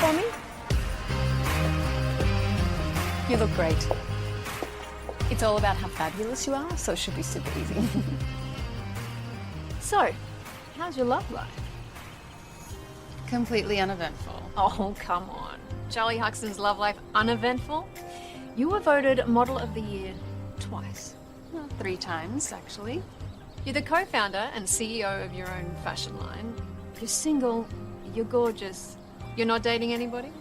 for me? You look great. It's all about how fabulous you are, so it should be super easy. So, how's your love life? Completely uneventful. Oh, come on. Charlie Huxton's love life uneventful? You were voted Model of the Year twice. Well, 3 times, actually. You're the co-founder and CEO of your own fashion line. You're single, you're gorgeous. You're not dating anybody?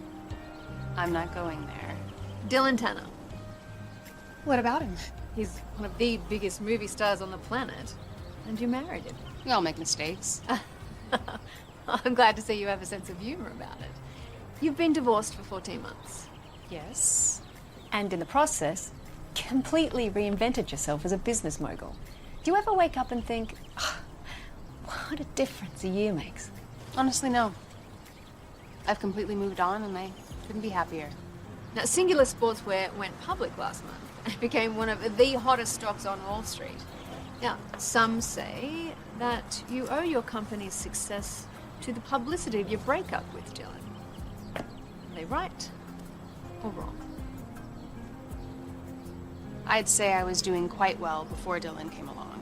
I'm not going there. Dylan Tanner. What about him? He's one of the biggest movie stars on the planet. And you married him. We all make mistakes. I'm glad to see you have a sense of humor about it. You've been divorced for 14 months. Yes. And in the process, completely reinvented yourself as a business mogul. Do you ever wake up and think, oh, what a difference a year makes? Honestly, no. I've completely moved on and I couldn't be happier. Now, Singular Sportswear went public last month and became one of the hottest stocks on Wall Street. Now, some say that you owe your company's success to the publicity of your breakup with Dylan. Are they right or wrong? I'd say I was doing quite well before Dylan came along.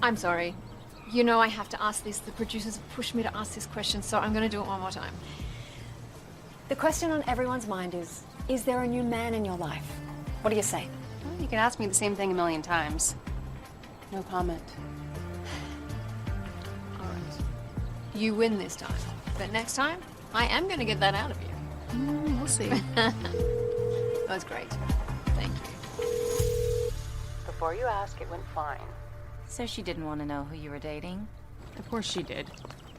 I'm sorry. You know I have to ask this. The producers have pushed me to ask this question, so I'm going to do it one more time. The question on everyone's mind is there a new man in your life? What do you say? Well, you can ask me the same thing a million times. No comment. All right. You win this time. But next time, I am going to get that out of you. We'll see. That was great. Thank you. Before you ask, it went fine. So she didn't want to know who you were dating? Of course she did.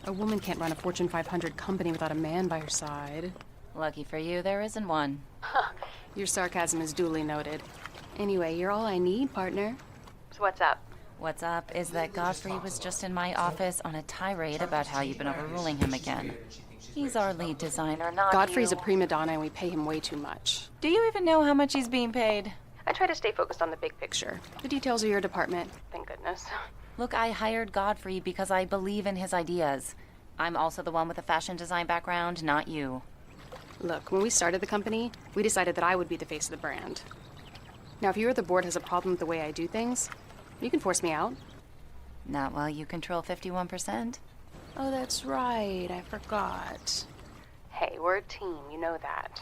A woman can't run a Fortune 500 company without a man by her side. Lucky for you, there isn't one. Your sarcasm is duly noted. Anyway, you're all I need, partner. So what's up? What's up is that Godfrey was just in my office on a tirade about how you've been overruling him again. He's our lead designer, not Godfrey's you. a prima donna and we pay him way too much. Do you even know how much he's being paid? I try to stay focused on the big picture. The details are your department, thank goodness. Look, I hired Godfrey because I believe in his ideas. I'm also the one with a fashion design background, not you. Look, when we started the company, we decided that I would be the face of the brand. Now, if you or the board has a problem with the way I do things, you can force me out. Not while you control 51%. Oh, that's right. I forgot. Hey, we're a team. You know that.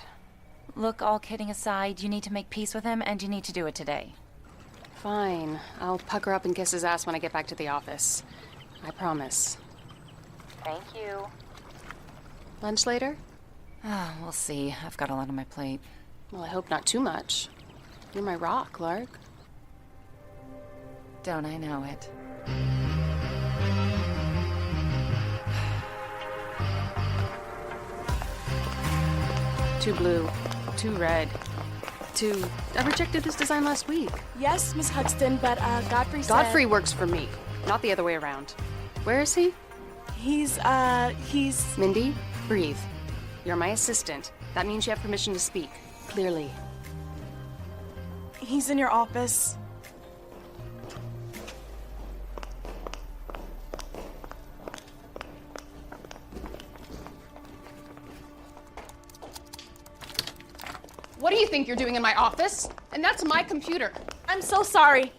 Look, all kidding aside, you need to make peace with him, and you need to do it today. Fine. I'll pucker up and kiss his ass when I get back to the office. I promise. Thank you. Lunch later? We'll see. I've got a lot on my plate. Well, I hope not too much. You're my rock, Lark. Don't I know it? Too blue, too red, too... I rejected this design last week. Yes, Miss Huxton, but Godfrey said... Godfrey works for me, not the other way around. Where is he? He's... Mindy, breathe. You're my assistant. That means you have permission to speak. Clearly. He's in your office. What do you think you're doing in my office? And that's my computer. I'm so sorry.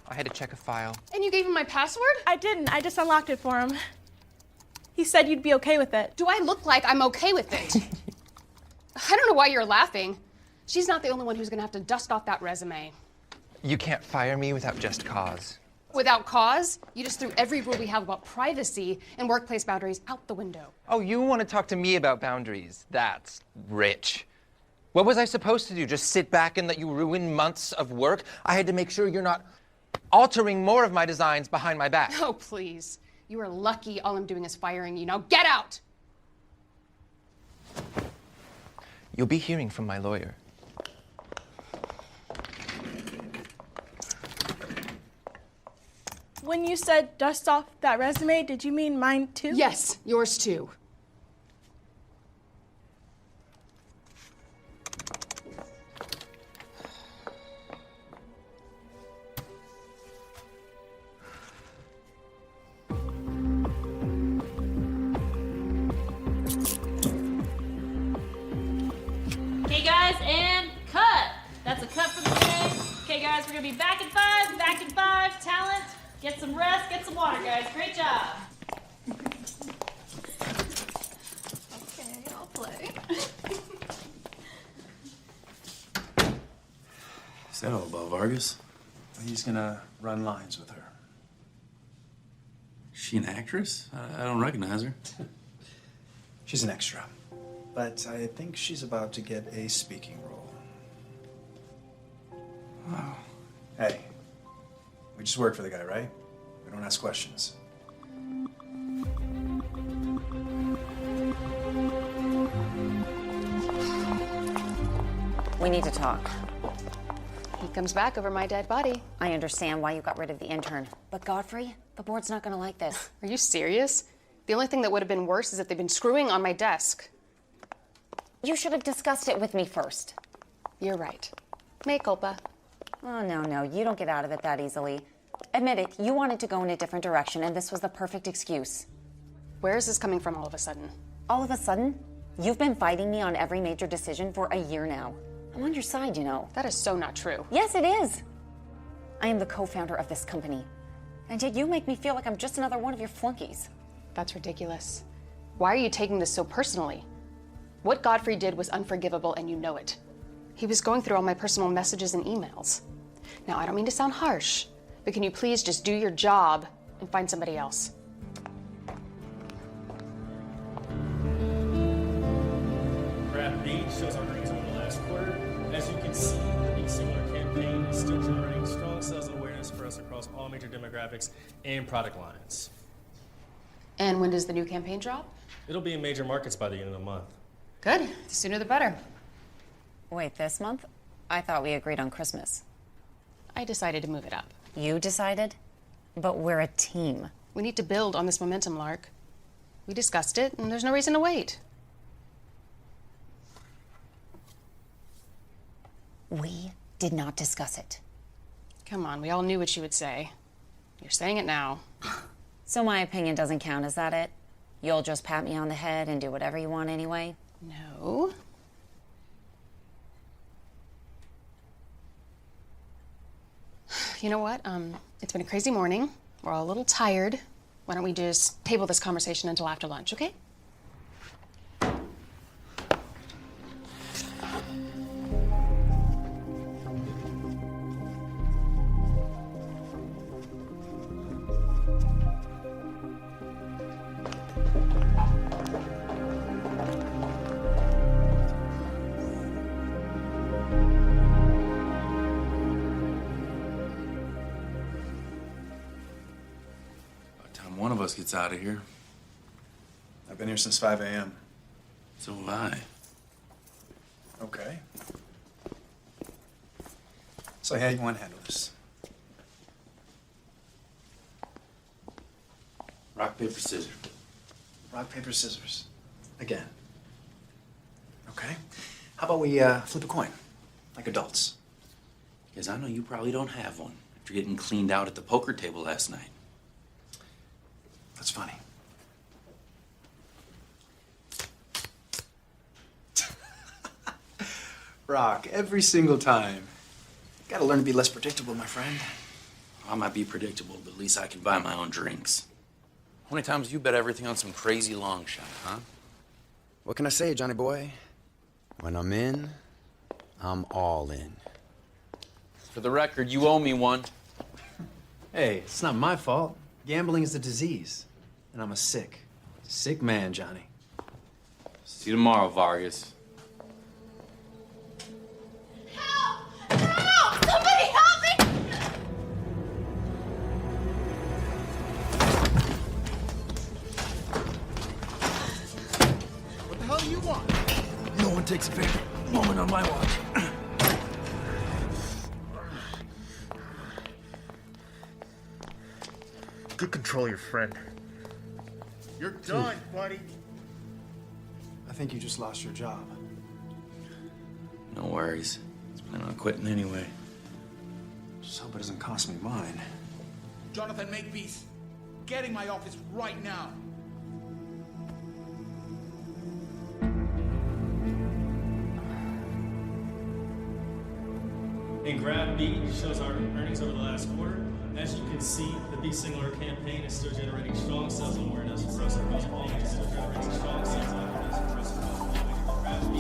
I had to check a file. And you gave him my password? I didn't. I just unlocked it for him. He said you'd be okay with it. Do I look like I'm okay with it? I don't know why you're laughing. She's not the only one who's gonna have to dust off that resume. You can't fire me without just cause. Without cause? You just threw every rule we have about privacy and workplace boundaries out the window. Oh, you want to talk to me about boundaries? That's rich. What was I supposed to do? Just sit back and let you ruin months of work? I had to make sure you're not altering more of my designs behind my back. Oh, please. You are lucky all I'm doing is firing you. Now get out! You'll be hearing from my lawyer. When you said dust off that resume, did you mean mine too? Yes, yours too. guys, and cut. That's a cut for the day. Okay, guys, we're gonna be back in 5, back in 5. Talent, get some rest, get some water, guys. Great job. Okay, I'll play. Is that all about Vargas? He's gonna run lines with her. She an actress? I don't recognize her. She's an extra. But I think she's about to get a speaking role. Wow. Hey, we just work for the guy, right? We don't ask questions. We need to talk. He comes back over my dead body. I understand why you got rid of the intern. But Godfrey, the board's not gonna like this. Are you serious? The only thing that would have been worse is if they'd been screwing on my desk. You should have discussed it with me first. You're right. Mea culpa. Oh, no, you don't get out of it that easily. Admit it, you wanted to go in a different direction, and this was the perfect excuse. Where is this coming from all of a sudden? All of a sudden, you've been fighting me on every major decision for a year now. I'm on your side, you know. That is so not true. Yes, it is. I am the co-founder of this company. And yet you make me feel like I'm just another one of your flunkies. That's ridiculous. Why are you taking this so personally? What Godfrey did was unforgivable, and you know it. He was going through all my personal messages and emails. Now, I don't mean to sound harsh, but can you please just do your job and find somebody else? Graph B shows our earnings over the last quarter. As you can see, the similar campaign is still generating strong sales awareness for us across all major demographics and product lines. And when does the new campaign drop? It'll be in major markets by the end of the month. Good. The sooner the better. Wait, this month? I thought we agreed on Christmas. I decided to move it up. You decided? But we're a team. We need to build on this momentum, Lark. We discussed it, and there's no reason to wait. We did not discuss it. Come on, we all knew what you would say. You're saying it now. So my opinion doesn't count, is that it? You'll just pat me on the head and do whatever you want anyway? No. You know what? It's been a crazy morning. We're all a little tired. Why don't we just table this conversation until after lunch, okay? One of us gets out of here. I've been here since 5 a.m. So have I. Okay. So how you want to handle this? Rock, paper, scissors. Rock, paper, scissors. Again. Okay. How about we flip a coin, like adults? Because I know you probably don't have one after getting cleaned out at the poker table last night. That's funny. Rock, every single time. Gotta learn to be less predictable, my friend. I might be predictable, but at least I can buy my own drinks. How many times you bet everything on some crazy long shot, huh? What can I say, Johnny boy? When I'm in, I'm all in. For the record, you owe me one. Hey, it's not my fault. Gambling is a disease. And I'm a sick man, Johnny. See you tomorrow, Vargas. Help! Help! Somebody help me! What the hell do you want? No one takes a favorite moment on my watch. Good control your friend. You're done, buddy. I think you just lost your job. No worries. I was planning on quitting anyway. Just hope it doesn't cost me mine. Jonathan Makepeace, get in my office right now. And Grab B shows our earnings over the last quarter. As you can see, the Be Singular campaign is still generating strong sales and awareness for us across all major demographics. Strong sales and awareness for us across all major Grab B.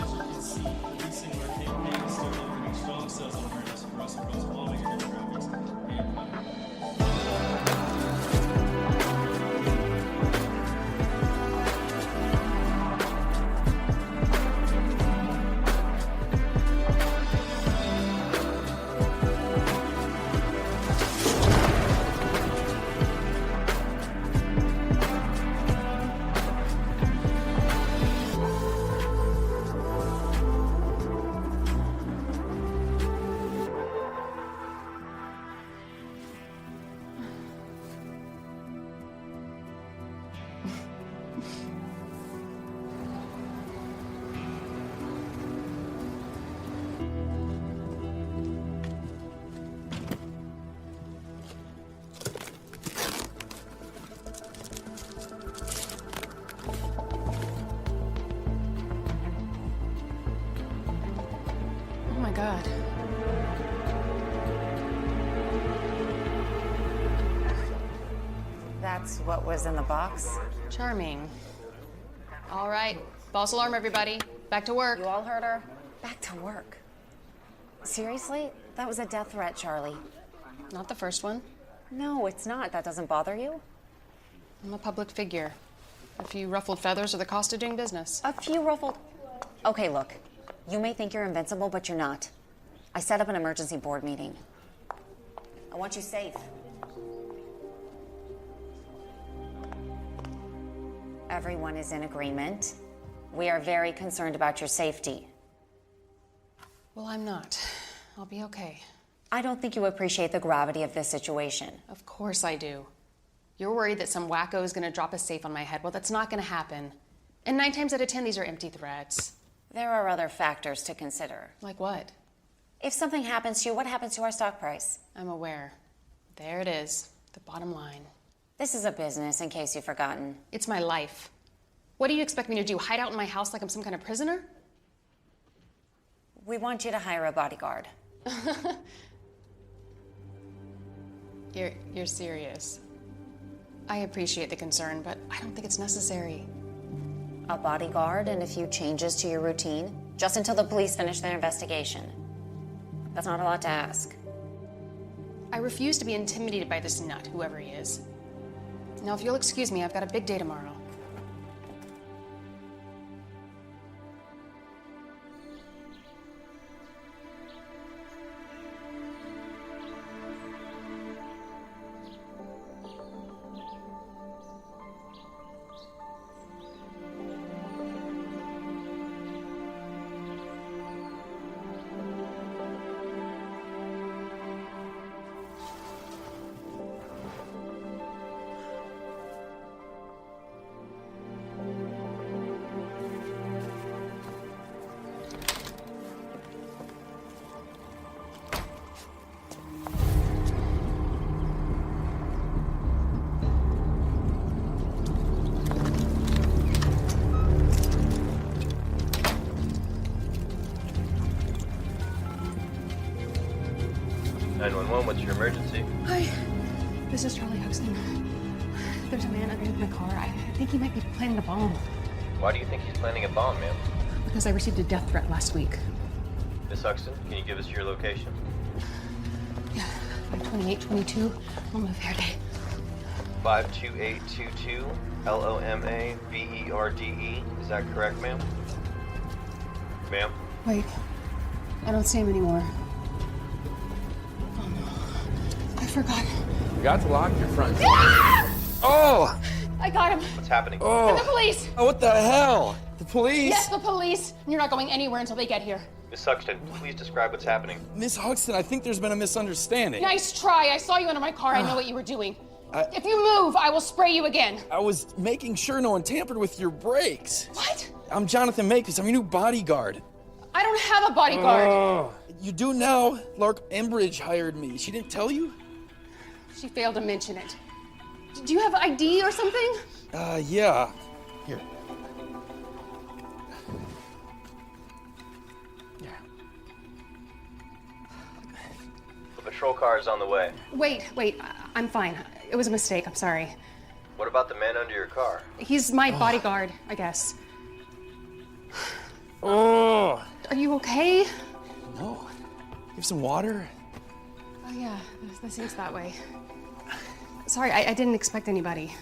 As you can see, the Be Singular campaign is still generating strong sales and awareness for us across all major demographics and products. Oh my God. That's what was in the box? Charming. All right, false alarm, everybody. Back to work. You all heard her? Back to work. Seriously? That was a death threat, Charlie. Not the first one. No, it's not. That doesn't bother you? I'm a public figure. A few ruffled feathers are the cost of doing business. A few ruffled... Okay, look. You may think you're invincible, but you're not. I set up an emergency board meeting. I want you safe. Everyone is in agreement. We are very concerned about your safety. Well, I'm not. I'll be okay. I don't think you appreciate the gravity of this situation. Of course I do. You're worried that some wacko is gonna drop a safe on my head. Well, that's not gonna happen. And 9 times out of 10, these are empty threats. There are other factors to consider. Like what? If something happens to you, what happens to our stock price? I'm aware. There it is, the bottom line. This is a business, in case you've forgotten. It's my life. What do you expect me to do, hide out in my house like I'm some kind of prisoner? We want you to hire a bodyguard. You're serious. I appreciate the concern, but I don't think it's necessary. A bodyguard and a few changes to your routine, just until the police finish their investigation. That's not a lot to ask. I refuse to be intimidated by this nut, whoever he is. Now, if you'll excuse me, I've got a big day tomorrow. What's your emergency? Hi, this is Charlie Huxton. There's a man underneath my car. I think he might be planning a bomb. Why do you think he's planning a bomb, ma'am? Because I received a death threat last week. Miss Huxton, can you give us your location? Yeah, 52822 Loma Verde. 52822 LOMAVERDE. Is that correct, ma'am? Ma'am? Wait, I don't see him anymore. I forgot. Forgot to lock your front door. Ah! Oh! I got him. What's happening? Oh! And the police! Oh, what the hell? The police? Yes, the police. You're not going anywhere until they get here. Miss Huxton, please describe what's happening. Miss Huxton, I think there's been a misunderstanding. Nice try. I saw you under my car. I know what you were doing. If you move, I will spray you again. I was making sure no one tampered with your brakes. What? I'm Jonathan Makis. I'm your new bodyguard. I don't have a bodyguard. Oh. You do now. Lark Embridge hired me. She didn't tell you? She failed to mention it. Do you have ID or something? Yeah. Here. patrol car is on the way. Wait, I'm fine. It was a mistake, I'm sorry. What about the man under your car? He's my bodyguard, I guess. Oh! Are you okay? No. You have some water? Oh yeah, the sink's that way. Sorry, I didn't expect anybody.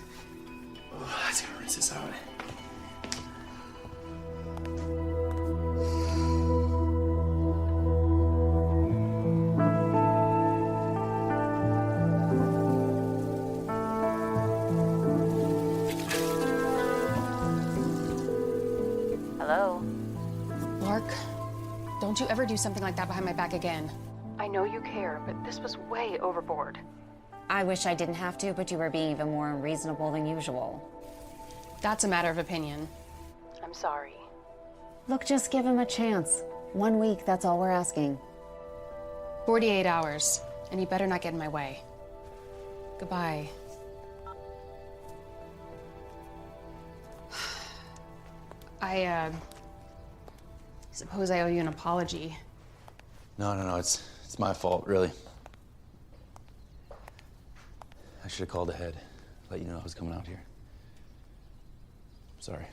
Oh, let's go rinse this out. Hello? Mark, don't you ever do something like that behind my back again. I know you care, but this was way overboard. I wish I didn't have to, but you were being even more unreasonable than usual. That's a matter of opinion. I'm sorry. Look, just give him a chance. 1 week, that's all we're asking. 48 hours, and you better not get in my way. Goodbye. I suppose I owe you an apology. No, it's my fault, really. I should have called ahead, let you know I was coming out here. Sorry.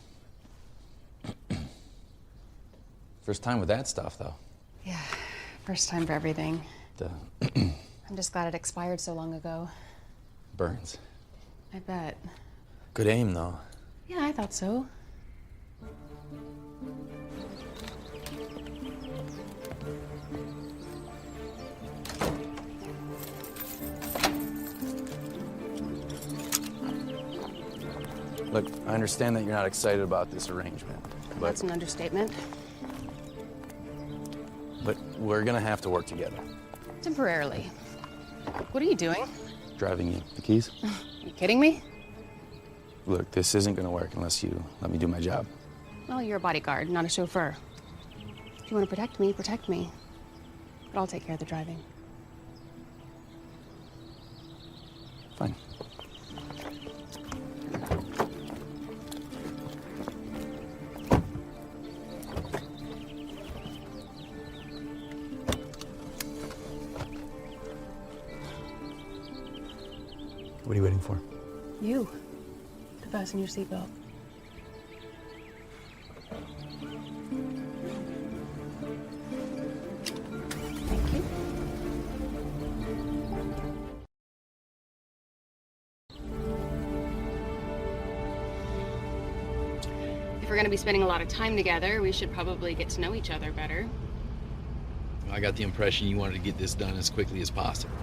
First time with that stuff, though. Yeah, first time for everything. The I'm just glad it expired so long ago. burns. I bet. Good aim, though. Yeah, I thought so. Look, I understand that you're not excited about this arrangement, but That's an understatement. we're gonna have to work together. Temporarily. What are you doing? Driving you the keys? You kidding me? Look, this isn't gonna work unless you let me do my job. Well, you're a bodyguard, not a chauffeur. If you want to protect me, protect me. But I'll take care of the driving. Fine. What are you waiting for? You. To fasten your seatbelt. Thank you. If we're going to be spending a lot of time together, we should probably get to know each other better. I got the impression you wanted to get this done as quickly as possible.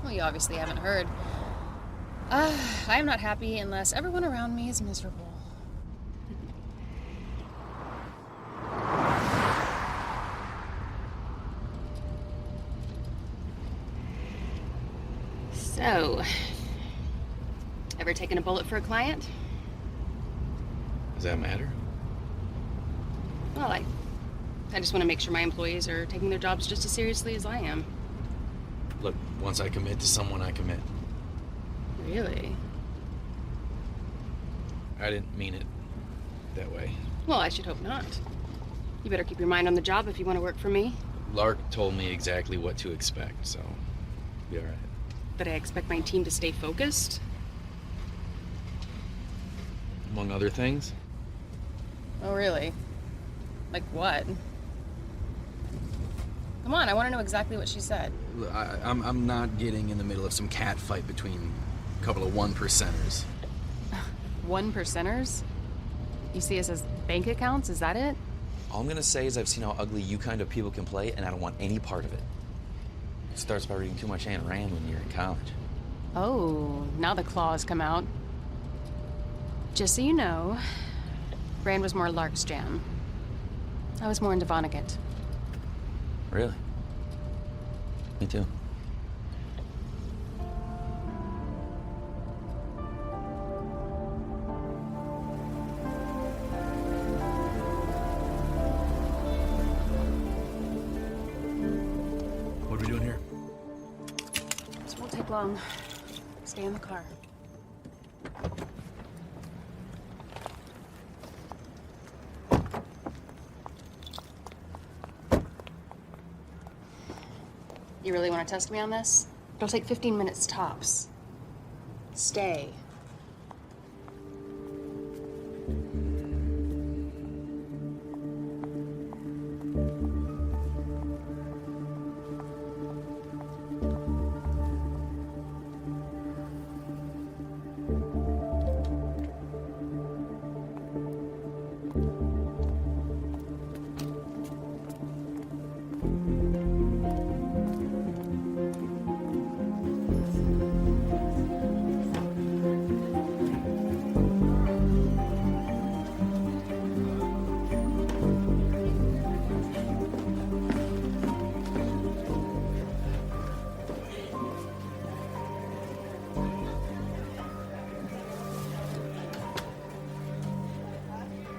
Well, you obviously haven't heard. I am not happy unless everyone around me is miserable. So, ever taken a bullet for a client? Does that matter? Well, I just want to make sure my employees are taking their jobs just as seriously as I am. Look, once I commit to someone, I commit. Really? I didn't mean it that way. Well, I should hope not. You better keep your mind on the job if you want to work for me. Lark told me exactly what to expect, so be all right. But I expect my team to stay focused. Among other things. Oh, really? Like what? Come on, I want to know exactly what she said. I'm not getting in the middle of some cat fight between a couple of 1%ers. 1%ers? You see us as bank accounts, is that it? All I'm gonna say is I've seen how ugly you kind of people can play, and I don't want any part of it. It starts by reading too much Ayn Rand when you're in college. Oh, now the claws come out. Just so you know, Rand was more Lark's jam. I was more into Vonnegut. Really? Me too. What are we doing here? This won't take long. Stay in the car. You really want to test me on this? It'll take 15 minutes tops. Stay.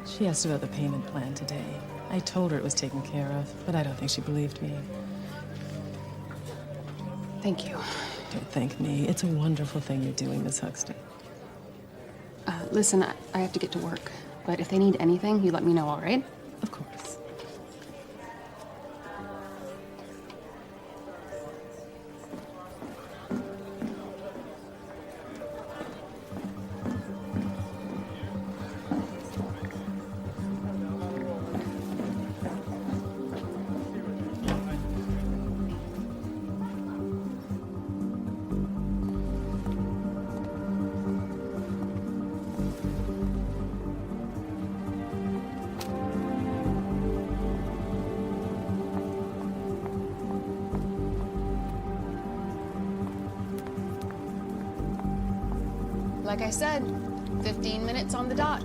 She asked about the payment plan today. I told her it was taken care of, but I don't think she believed me. Thank you. Don't thank me. It's a wonderful thing you're doing, Miss Huxley. Listen, I have to get to work, but if they need anything, you let me know, all right? Of course. Like I said, 15 minutes on the dot.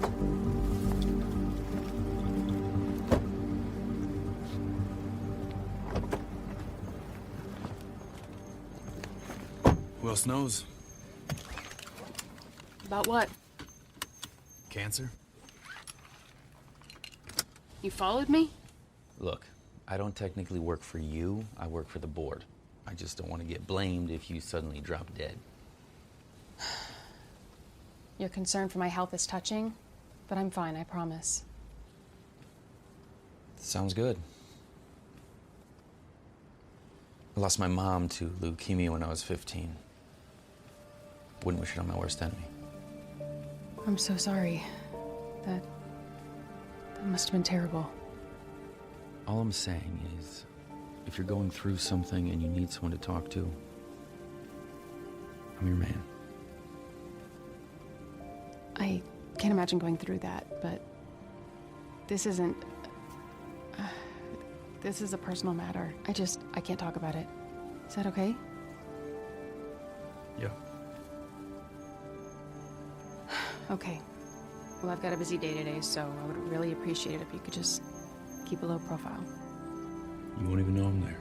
Who else knows? About what? Cancer? You followed me? Look, I don't technically work for you, I work for the board. I just don't want to get blamed if you suddenly drop dead. Your concern for my health is touching, but I'm fine, I promise. Sounds good. I lost my mom to leukemia when I was 15. Wouldn't wish it on my worst enemy. I'm so sorry. That must have been terrible. All I'm saying is, if you're going through something and you need someone to talk to, I'm your man. I can't imagine going through that, but this isn't... this is a personal matter. I can't talk about it. Is that okay? Yeah. Okay. Well, I've got a busy day today, so I would really appreciate it if you could just keep a low profile. You won't even know I'm there.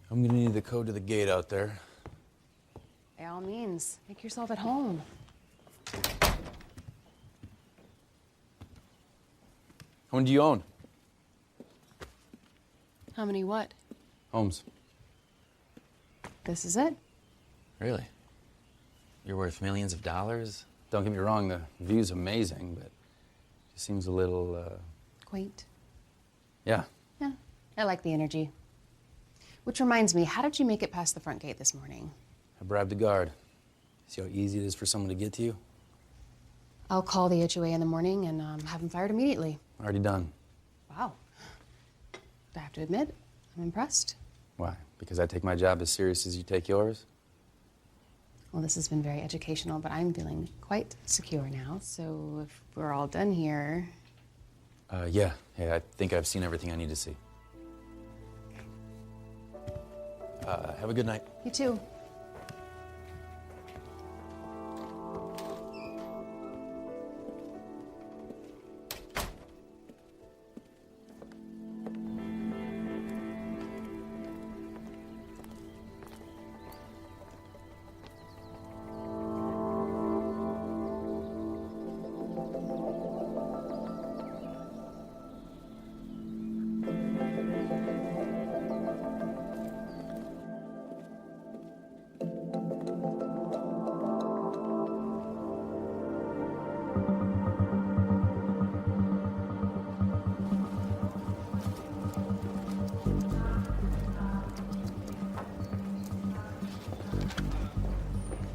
I'm gonna need the code to the gate out there. By all means, make yourself at home. How many do you own? How many what? Homes. This is it? Really? You're worth millions of dollars? Don't get me wrong, the view's amazing, but it just seems a little, Quaint. Yeah. Yeah, I like the energy. Which reminds me, how did you make it past the front gate this morning? I bribed the guard. See how easy it is for someone to get to you? I'll call the HOA in the morning and have him fired immediately. Already done. Wow. I have to admit, I'm impressed. Why? Because I take my job as serious as you take yours? Well, this has been very educational, but I'm feeling quite secure now. So if we're all done here... Yeah, I think I've seen everything I need to see. Have a good night. You too.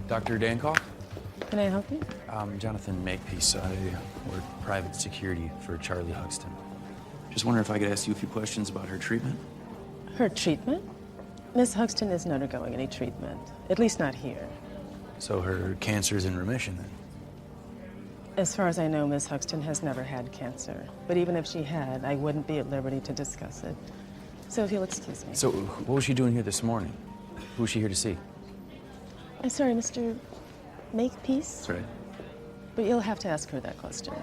Dr. Dankoff? Can I help you? Jonathan Makepeace. I work private security for Charlie Huxton. Just wondering if I could ask you a few questions about her treatment? Her treatment? Miss Huxton isn't undergoing any treatment. At least not here. So her cancer's in remission then? As far as I know, Miss Huxton has never had cancer. But even if she had, I wouldn't be at liberty to discuss it. So if you'll excuse me. So what was she doing here this morning? Who was she here to see? I'm sorry, Mr. Makepeace? That's right. But you'll have to ask her that question.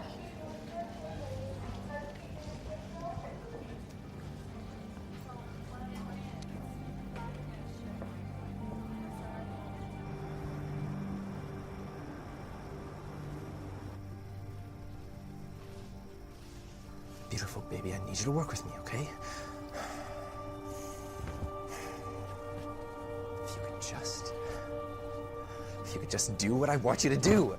Beautiful baby, I need you to work with me, okay? If you could just do what I want you to do.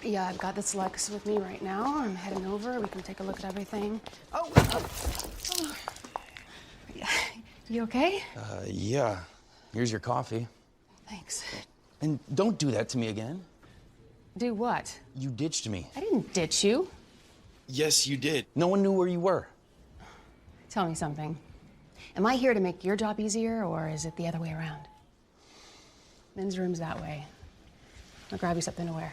Yeah, I've got this Lexus with me right now. I'm heading over. We can take a look at everything. Oh. You okay? Yeah. Here's your coffee. Thanks. And don't do that to me again. Do what? You ditched me. I didn't ditch you. Yes, you did. No one knew where you were. Tell me something. Am I here to make your job easier, or is it the other way around? Men's room's that way. I'll grab you something to wear.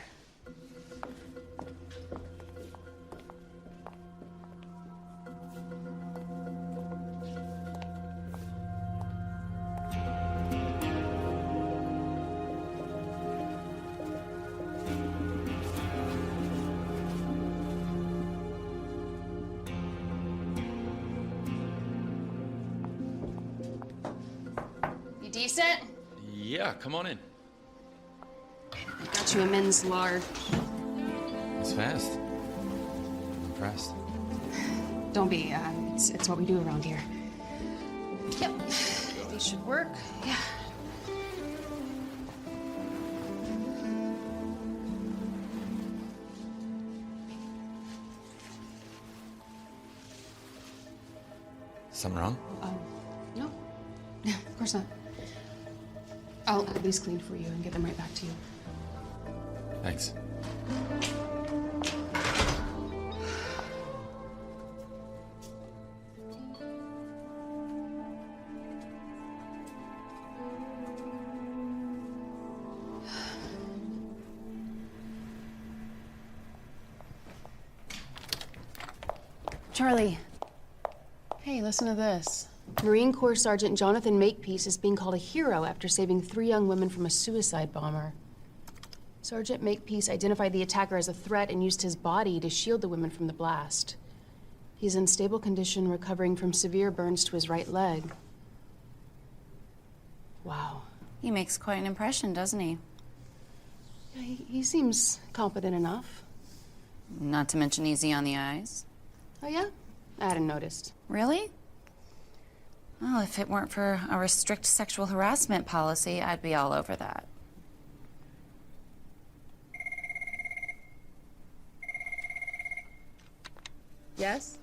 You decent? Yeah, come on in. Got you a men's large. It's fast. I'm impressed. Don't be. It's what we do around here. Yep. These should work. Yeah. Something wrong? No. Of course not. I'll have these cleaned for you and get them right back to you. Thanks. Charlie. Hey, listen to this. Marine Corps Sergeant Jonathan Makepeace is being called a hero after saving 3 young women from a suicide bomber. Sergeant Makepeace identified the attacker as a threat and used his body to shield the women from the blast. He's in stable condition, recovering from severe burns to his right leg. Wow. He makes quite an impression, doesn't he? Yeah, he seems competent enough. Not to mention easy on the eyes. Oh, yeah? I hadn't noticed. Really? Well, if it weren't for our strict sexual harassment policy, I'd be all over that. Yes?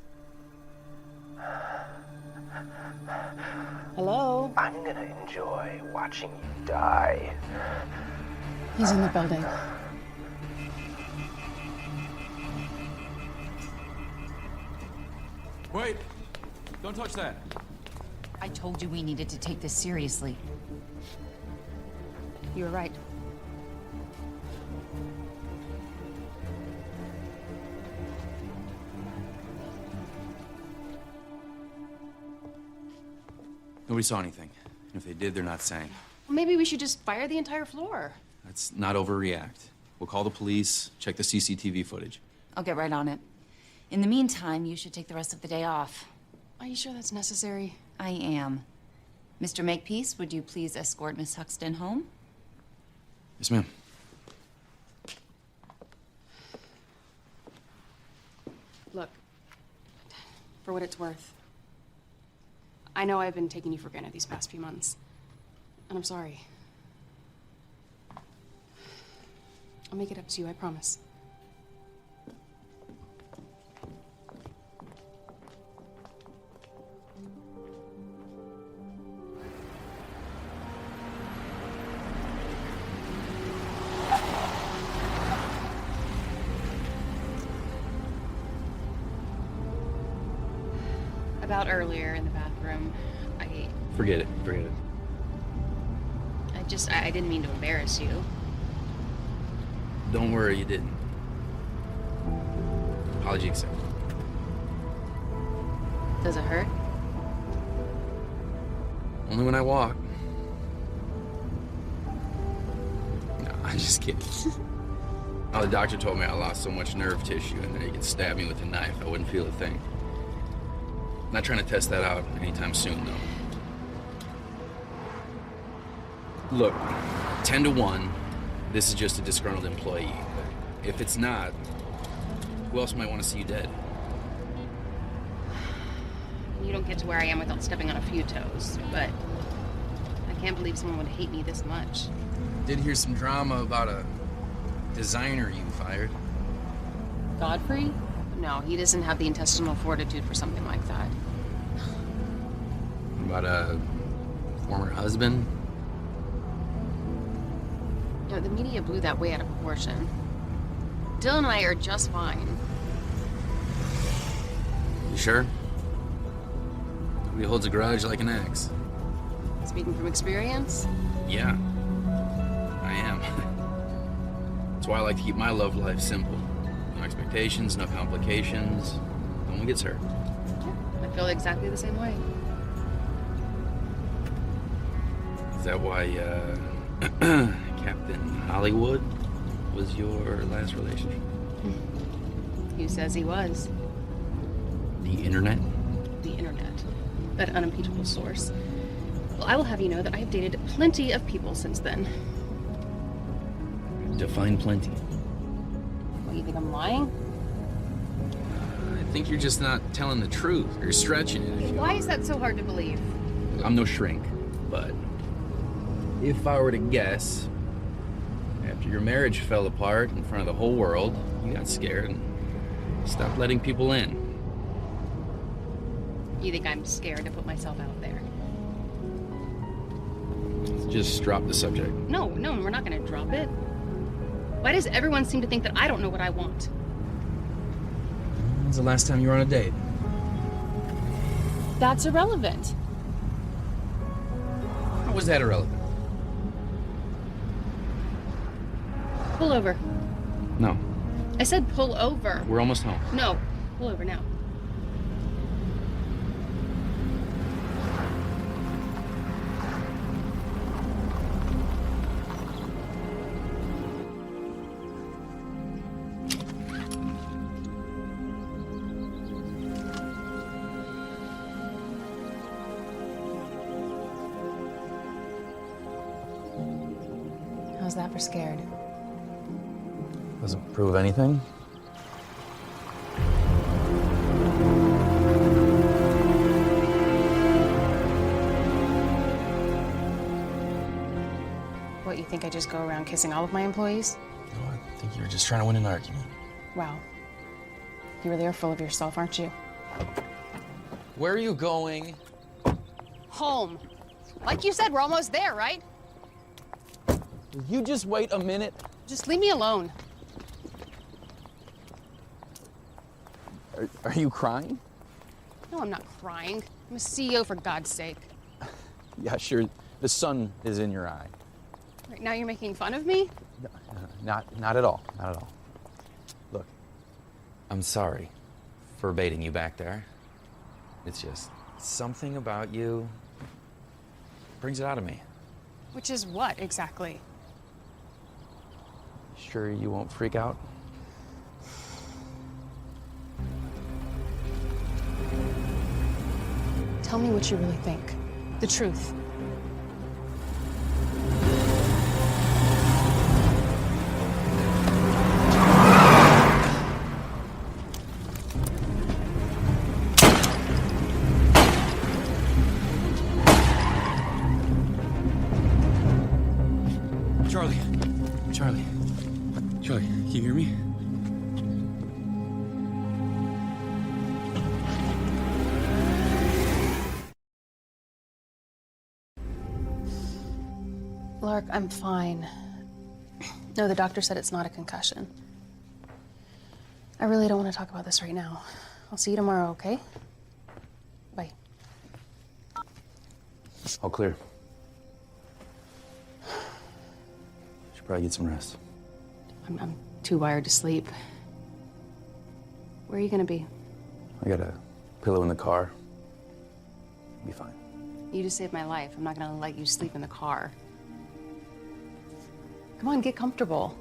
Hello? I'm gonna enjoy watching you die. He's in the building. Wait! Don't touch that. I told you we needed to take this seriously. You were right. Nobody saw anything. And if they did, they're not saying. Well, maybe we should just fire the entire floor. Let's not overreact. We'll call the police, check the CCTV footage. I'll get right on it. In the meantime, you should take the rest of the day off. Are you sure that's necessary? I am. Mr. Makepeace, would you please escort Miss Huxton home? Yes, ma'am. Look, for what it's worth, I know I've been taking you for granted these past few months, and I'm sorry. I'll make it up to you, I promise. About earlier in the bathroom, Forget it. Forget it. I didn't mean to embarrass you. Don't worry, you didn't. Apology accepted. Does it hurt? Only when I walk. No, I'm just kidding. Oh, the doctor told me I lost so much nerve tissue and that he could stab me with a knife. I wouldn't feel a thing. Not trying to test that out anytime soon, though. Look, 10 to 1, this is just a disgruntled employee. But if it's not, who else might want to see you dead? You don't get to where I am without stepping on a few toes, but I can't believe someone would hate me this much. Did hear some drama about a designer you fired. Godfrey? No, he doesn't have the intestinal fortitude for something like that. About a former husband? You know, the media blew that way out of proportion. Dylan and I are just fine. You sure? Nobody holds a grudge like an ex. Speaking from experience? Yeah, I am. That's why I like to keep my love life simple. No expectations, no complications. No one gets hurt. I feel exactly the same way. Is that why, Captain Hollywood was your last relationship? Who says he was? The internet? The internet. That unimpeachable source. Well, I will have you know that I have dated plenty of people since then. Define plenty. What, you think I'm lying? I think you're just not telling the truth. You're stretching it. Why is that so hard to believe? I'm no shrink. but if I were to guess, after your marriage fell apart in front of the whole world, you got scared and stopped letting people in. You think I'm scared to put myself out there? Just drop the subject. No, we're not gonna drop it. Why does everyone seem to think that I don't know what I want? When's the last time you were on a date? That's irrelevant. How was that irrelevant? Pull over. No, I said pull over. we're almost home. No, pull over now. How's that for scared? Doesn't prove anything. What, you think I just go around kissing all of my employees? No, I think you were just trying to win an argument. Wow. You really are full of yourself, aren't you? Where are you going? Home. Like you said, we're almost there, right? Will you just wait a minute? Just leave me alone. Are you crying? No, I'm not crying. I'm a CEO, for God's sake. Yeah, sure. The sun is in your eye. Right now you're making fun of me? Not at all. Not at all. Look, I'm sorry for baiting you back there. It's just something about you brings it out of me. Which is what, exactly? Sure you won't freak out? Tell me what you really think. The truth. Charlie, can you hear me? Lark, I'm fine. No, the doctor said it's not a concussion. I really don't want to talk about this right now. I'll see you tomorrow, okay? Bye. All clear. Should probably get some rest. I'm too wired to sleep. Where are you gonna be? I got a pillow in the car. Be fine. You just saved my life. I'm not gonna let you sleep in the car. Come on, get comfortable.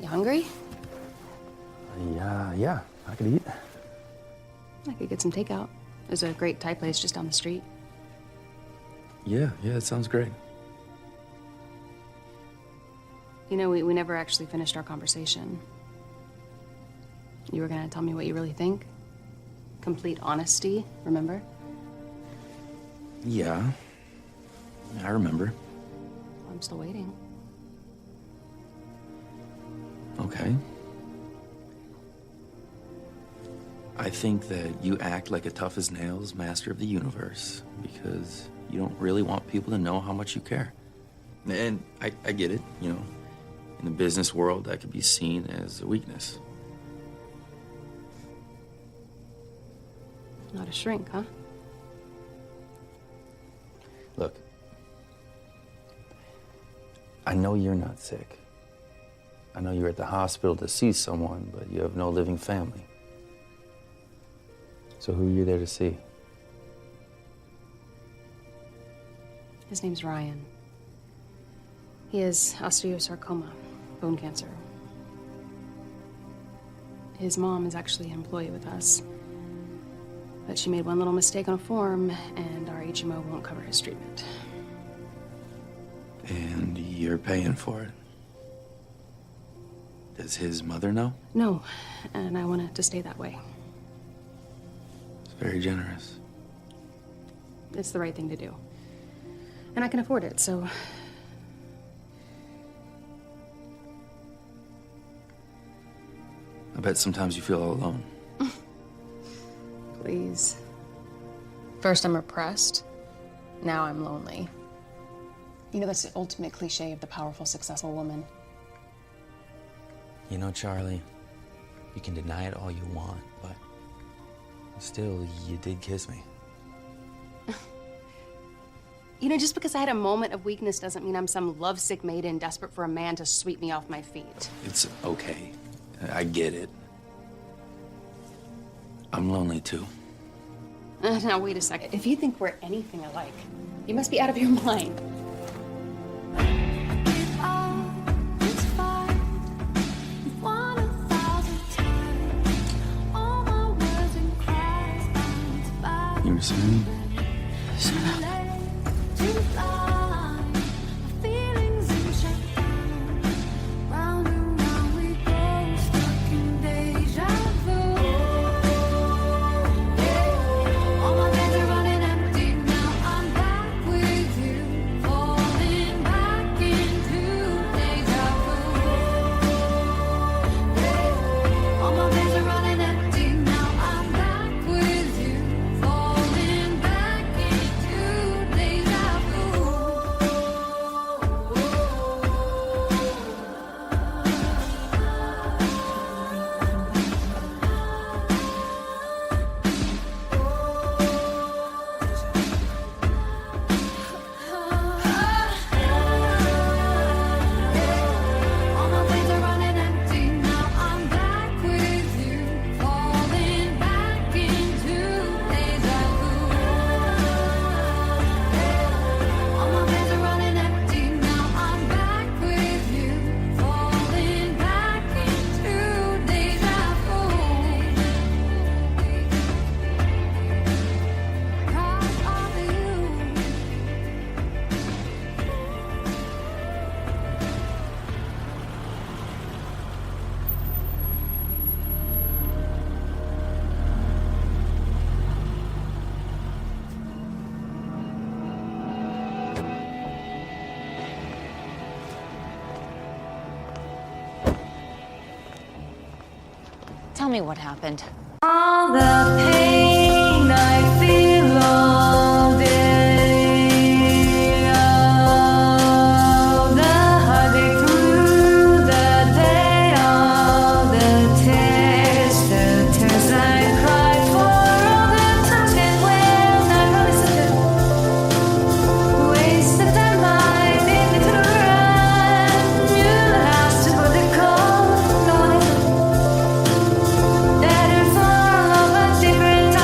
You hungry? Yeah, I could eat. I could get some takeout. There's a great Thai place just down the street. Yeah, it sounds great. You know, we never actually finished our conversation. You were gonna tell me what you really think? Complete honesty, remember? Yeah, I remember. I'm still waiting. Okay. I think that you act like a tough as nails master of the universe because you don't really want people to know how much you care. And I get it, you know. In the business world, that could be seen as a weakness. Not a shrink, huh? Look, I know you're not sick. I know you're at the hospital to see someone, but you have no living family. So who are you there to see? His name's Ryan. He has osteosarcoma, bone cancer. His mom is actually an employee with us. But she made one little mistake on a form, and our HMO won't cover his treatment. And you're paying for it. Does his mother know? No, and I want it to stay that way. It's very generous. It's the right thing to do. And I can afford it, so... I bet sometimes you feel all alone. Please. First I'm repressed, now I'm lonely. You know, that's the ultimate cliche of the powerful, successful woman. You know, Charlie, you can deny it all you want, but still, you did kiss me. You know, just because I had a moment of weakness doesn't mean I'm some lovesick maiden desperate for a man to sweep me off my feet. It's okay. I get it. I'm lonely too. Now, wait a second. If you think we're anything alike, you must be out of your mind. You were saying? Shut up. Tell me what happened. All the pain I feel all day, all the heartache through the day, all the tears I cried for, all the times when I promised to waste the time I made me to run. You have to put the cold on it. Better for love, but different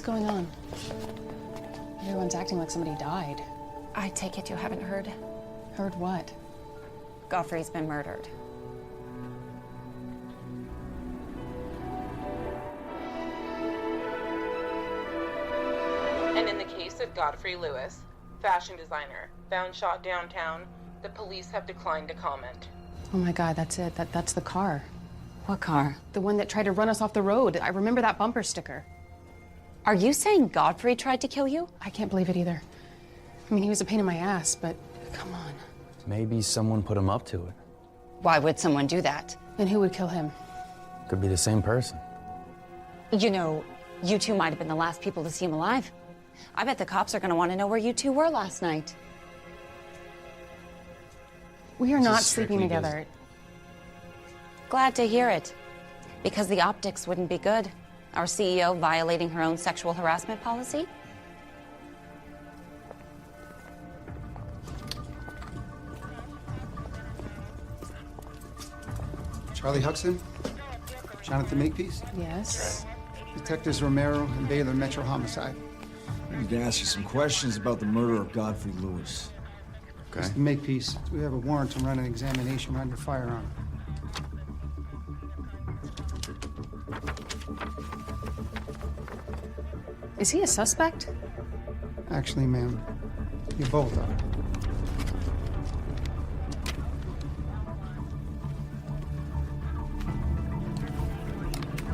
What's going on? Everyone's acting like somebody died. I take it you haven't heard? Heard what? Godfrey's been murdered. And in the case of Godfrey Lewis, fashion designer, found shot downtown, the police have declined to comment. Oh my God, that's it. That's the car. What car? The one that tried to run us off the road. I remember that bumper sticker. Are you saying Godfrey tried to kill you? I can't believe it either. I mean, he was a pain in my ass, but come on. Maybe someone put him up to it. Why would someone do that? And who would kill him? Could be the same person. You know, you two might have been the last people to see him alive. I bet the cops are going to want to know where you two were last night. We are not sleeping together. Glad to hear it. Because the optics wouldn't be good. Our CEO violating her own sexual harassment policy. Charlie Huxton? Jonathan Makepeace? Yes. Detectives Romero and Baylor, Metro Homicide. I need to ask you some questions about the murder of Godfrey Lewis. Okay. Mr. Makepeace, we have a warrant to run an examination on your firearm. Is he a suspect? Actually, ma'am, you both are.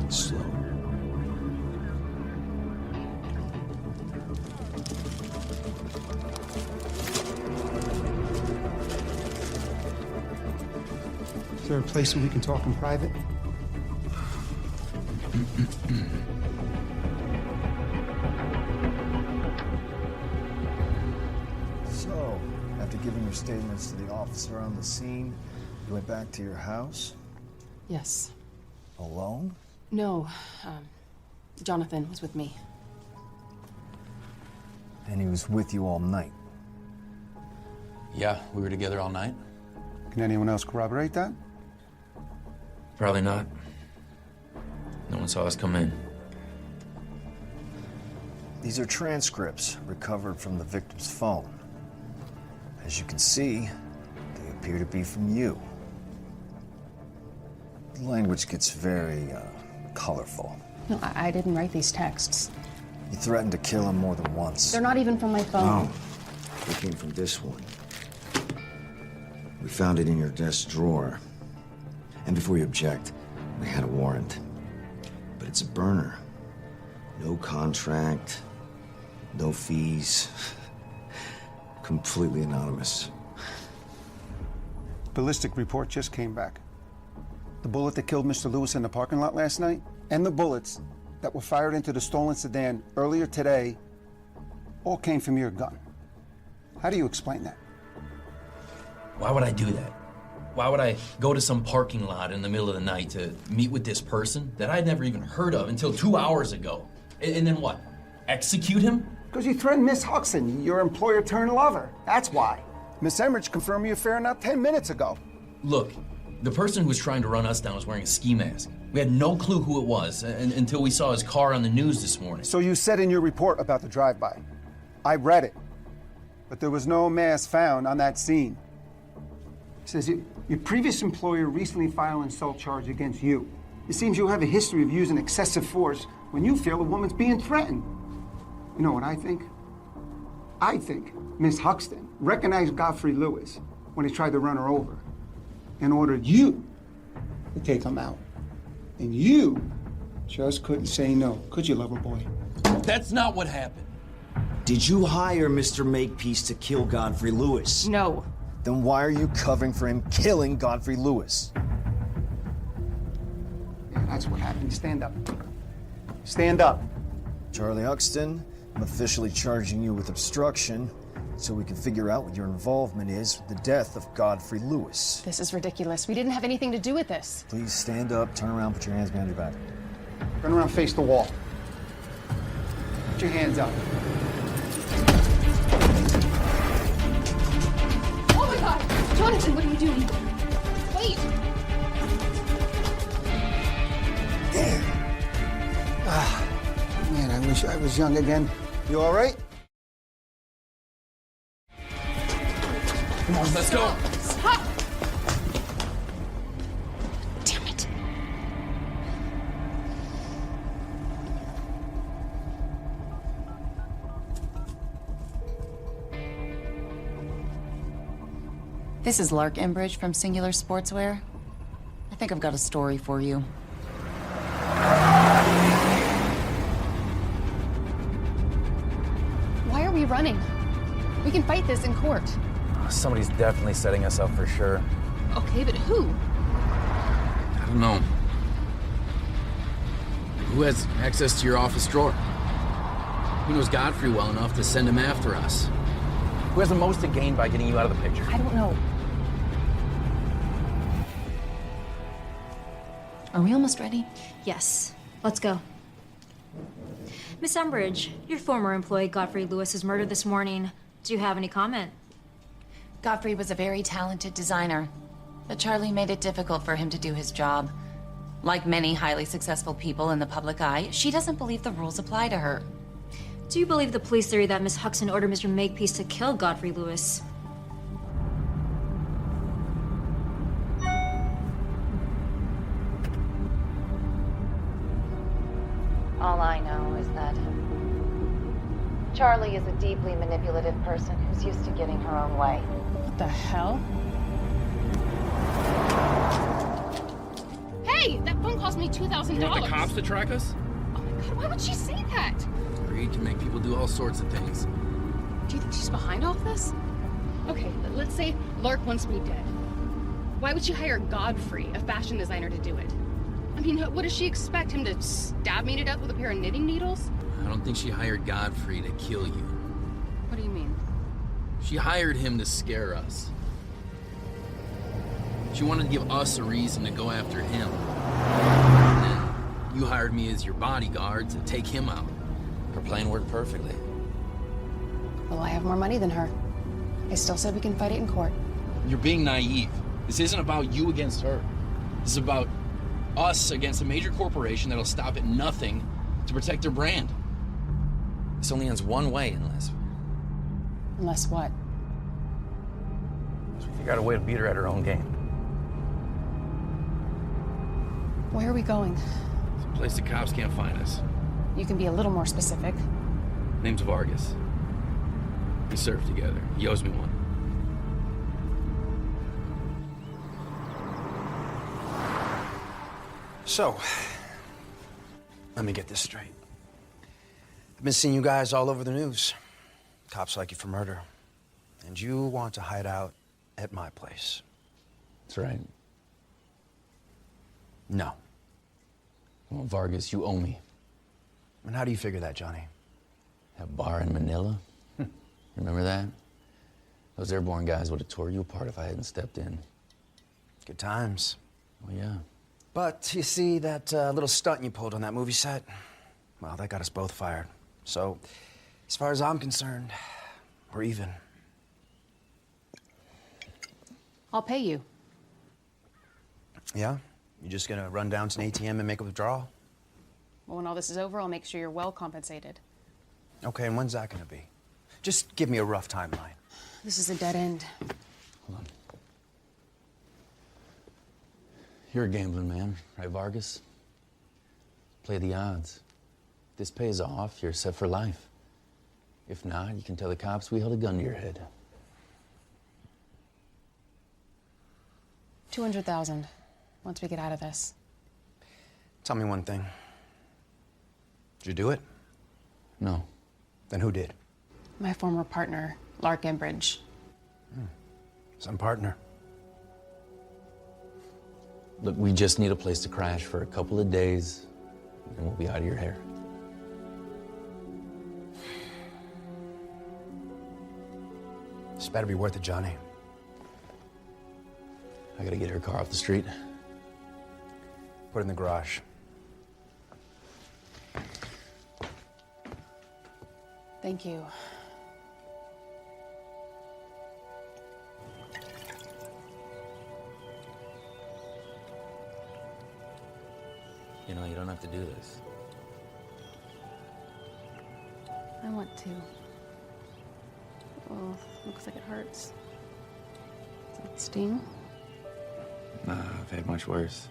Slow. Is there a place where we can talk in private? So, after giving your statements to the officer on the scene, you went back to your house? Yes. Alone? No. Jonathan was with me. And he was with you all night? Yeah, we were together all night. Can anyone else corroborate that? Probably not. No one saw us come in. These are transcripts recovered from the victim's phone. As you can see, they appear to be from you. The language gets very, colorful. No, I didn't write these texts. You threatened to kill him more than once. They're not even from my phone. No, they came from this one. We found it in your desk drawer. And before you object, we had a warrant. But it's a burner. No contract, no fees. Completely anonymous. Ballistic report just came back. The bullet that killed Mr. Lewis in the parking lot last night, and the bullets that were fired into the stolen sedan earlier today, all came from your gun. How do you explain that? Why would I do that? Why would I go to some parking lot in the middle of the night to meet with this person that I'd never even heard of until 2 hours ago? And then what? Execute him? Because you threatened Miss Huxton, your employer turned lover. That's why. Miss Emmerich confirmed your affair not 10 minutes ago. Look, the person who was trying to run us down was wearing a ski mask. We had no clue who it was until we saw his car on the news this morning. So you said in your report about the drive-by. I read it. But there was no mask found on that scene. It says your previous employer recently filed an assault charge against you. It seems you have a history of using excessive force when you feel a woman's being threatened. You know what I think? I think Miss Huxton recognized Godfrey Lewis when he tried to run her over and ordered you to take him out. And you just couldn't say no, could you, lover boy? That's not what happened. Did you hire Mr. Makepeace to kill Godfrey Lewis? No. Then why are you covering for him killing Godfrey Lewis? Yeah, that's what happened. Stand up. Stand up. Charlie Huxton, I'm officially charging you with obstruction so we can figure out what your involvement is with the death of Godfrey Lewis. This is ridiculous. We didn't have anything to do with this. Please stand up, turn around, put your hands behind your back. Turn around, face the wall. Put your hands up. Oh my God! Jonathan, what are you doing? Wait! There. Man, I wish I was young again. You all right? Come on, let's go. Stop! Damn it. This is Lark Embridge from Singular Sportswear. I think I've got a story for you. Why are we running? We can fight this in court. Somebody's definitely setting us up for sure. Okay, but who? I don't know. Who has access to your office drawer? Who knows Godfrey well enough to send him after us? Who has the most to gain by getting you out of the picture? I don't know. Are we almost ready? Yes. Let's go. Miss Umbridge, your former employee Godfrey Lewis was murdered this morning. Do you have any comment? Godfrey was a very talented designer, but Charlie made it difficult for him to do his job. Like many highly successful people in the public eye, she doesn't believe the rules apply to her. Do you believe the police theory that Miss Huxton ordered Mr. Makepeace to kill Godfrey Lewis? All I know is that Charlie is a deeply manipulative person who's used to getting her own way. What the hell? Hey, that phone cost me $2,000. You want the cops to track us? Oh my God, why would she say that? Greed can make people do all sorts of things. Do you think she's behind all of this? Okay, let's say Lark wants me dead. Why would she hire Godfrey, a fashion designer, to do it? I mean, what does she expect? Him to stab me to death with a pair of knitting needles? I don't think she hired Godfrey to kill you. What do you mean? She hired him to scare us. She wanted to give us a reason to go after him. And then you hired me as your bodyguard to take him out. Her plan worked perfectly. Well, I have more money than her. I still said we can fight it in court. You're being naive. This isn't about you against her. This is about us against a major corporation that'll stop at nothing to protect their brand. This only ends one way unless Unless what? we figure out a way to beat her at her own game. Where are we going? It's a place the cops can't find us. You can be a little more specific. Name's Vargas. We served together. He owes me one. So, let me get this straight. I've been seeing you guys all over the news. Cops like you for murder. And you want to hide out at my place. That's right. No. Well, Vargas, you owe me. And how do you figure that, Johnny? That bar in Manila? Remember that? Those airborne guys would have tore you apart if I hadn't stepped in. Good times. Well, yeah. But you see, that little stunt you pulled on that movie set, well, that got us both fired. So, as far as I'm concerned, we're even. I'll pay you. Yeah? You just gonna run down to an ATM and make a withdrawal? Well, when all this is over, I'll make sure you're well compensated. Okay, and when's that gonna be? Just give me a rough timeline. This is a dead end. Hold on. You're a gambling man, right, Vargas? Play the odds. If this pays off, you're set for life. If not, you can tell the cops we held a gun to your head. 200,000 once we get out of this. Tell me one thing. Did you do it? No. Then who did? My former partner, Lark Embridge. Some partner. Look, we just need a place to crash for a couple of days, and we'll be out of your hair. This better be worth it, Johnny. I gotta get her car off the street. Put it in the garage. Thank you. You know, you don't have to do this. want to. Oh, looks like it hurts. Does it sting? Nah, I've had much worse.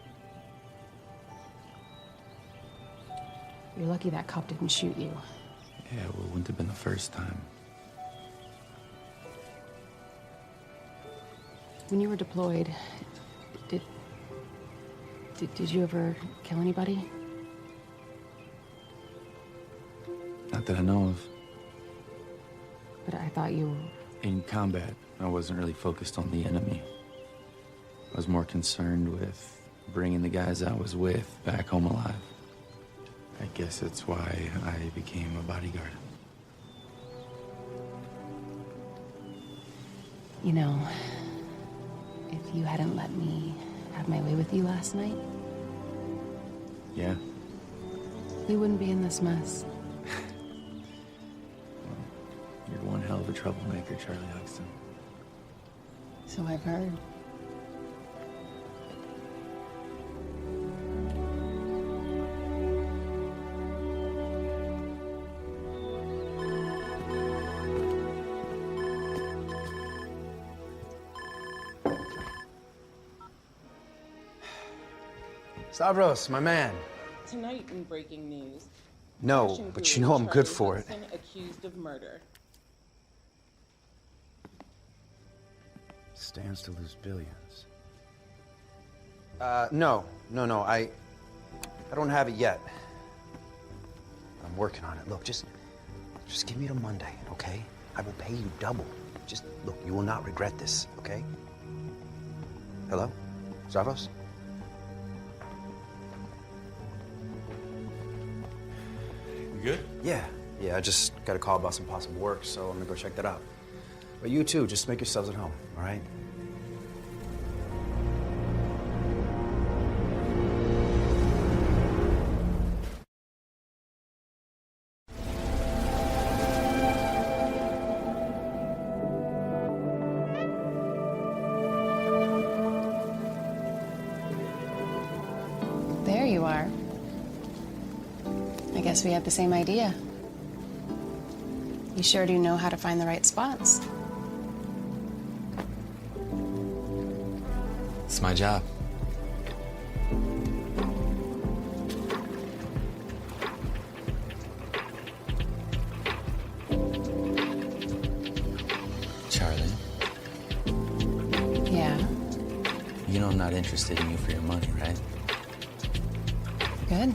You're lucky that cop didn't shoot you. Yeah, well, it wouldn't have been the first time. When you were deployed, did you ever kill anybody? Not that I know of. But I thought you... In combat, I wasn't really focused on the enemy. I was more concerned with bringing the guys I was with back home alive. I guess that's why I became a bodyguard. You know, if you hadn't let me have my way with you last night, Yeah? we wouldn't be in this mess. You're one hell of a troublemaker, Charlie Huxton. So I've heard. Stavros, my man. Tonight in breaking news. No, fashion but guru you know I'm good Charlie for it. Hudson accused of murder. Stands to lose billions. No. I don't have it yet. I'm working on it. Look, just give me till Monday, okay? I will pay you double. Just, look, you will not regret this, okay? Hello? Stavros? You good? Yeah, I just got a call about some possible work, so I'm gonna go check that out. But you too, just make yourselves at home, all right? There you are. I guess we had the same idea. You sure do know how to find the right spots. It's my job. Charlie, Yeah, you know I'm not interested in you for your money, right? good.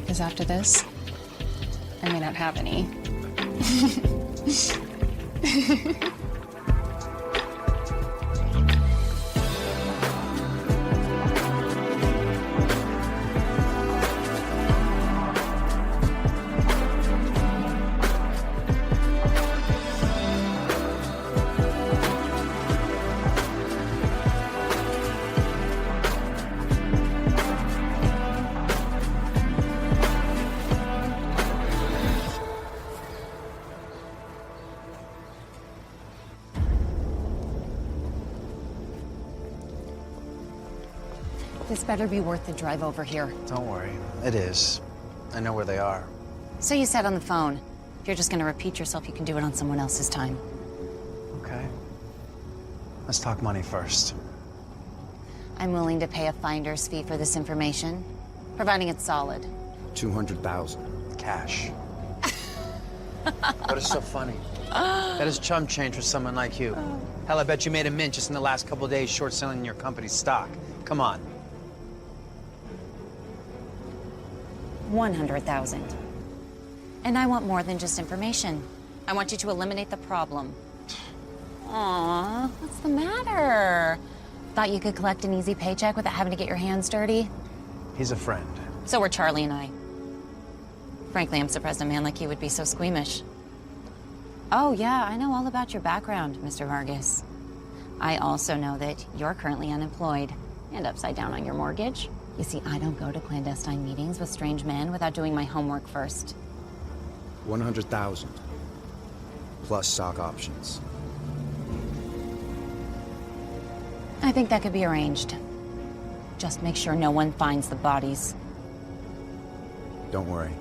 Because after this, I may not have any. This better be worth the drive over here. Don't worry, it is. I know where they are. So you said on the phone. If you're just gonna repeat yourself, you can do it on someone else's time. Okay. Let's talk money first. I'm willing to pay a finder's fee for this information, providing it's solid. 200,000 cash. What is so funny? That is chump change for someone like you. Hell, I bet you made a mint just in the last couple of days short selling your company's stock. Come on. 100,000. And I want more than just information. I want you to eliminate the problem. Aw, what's the matter? Thought you could collect an easy paycheck without having to get your hands dirty? He's a friend. So were Charlie and I. Frankly, I'm surprised a man like you would be so squeamish. Oh, yeah, I know all about your background, Mr. Vargas. I also know that you're currently unemployed and upside down on your mortgage. You see, I don't go to clandestine meetings with strange men without doing my homework first. 100,000 plus stock options. I think that could be arranged. Just make sure no one finds the bodies. Don't worry.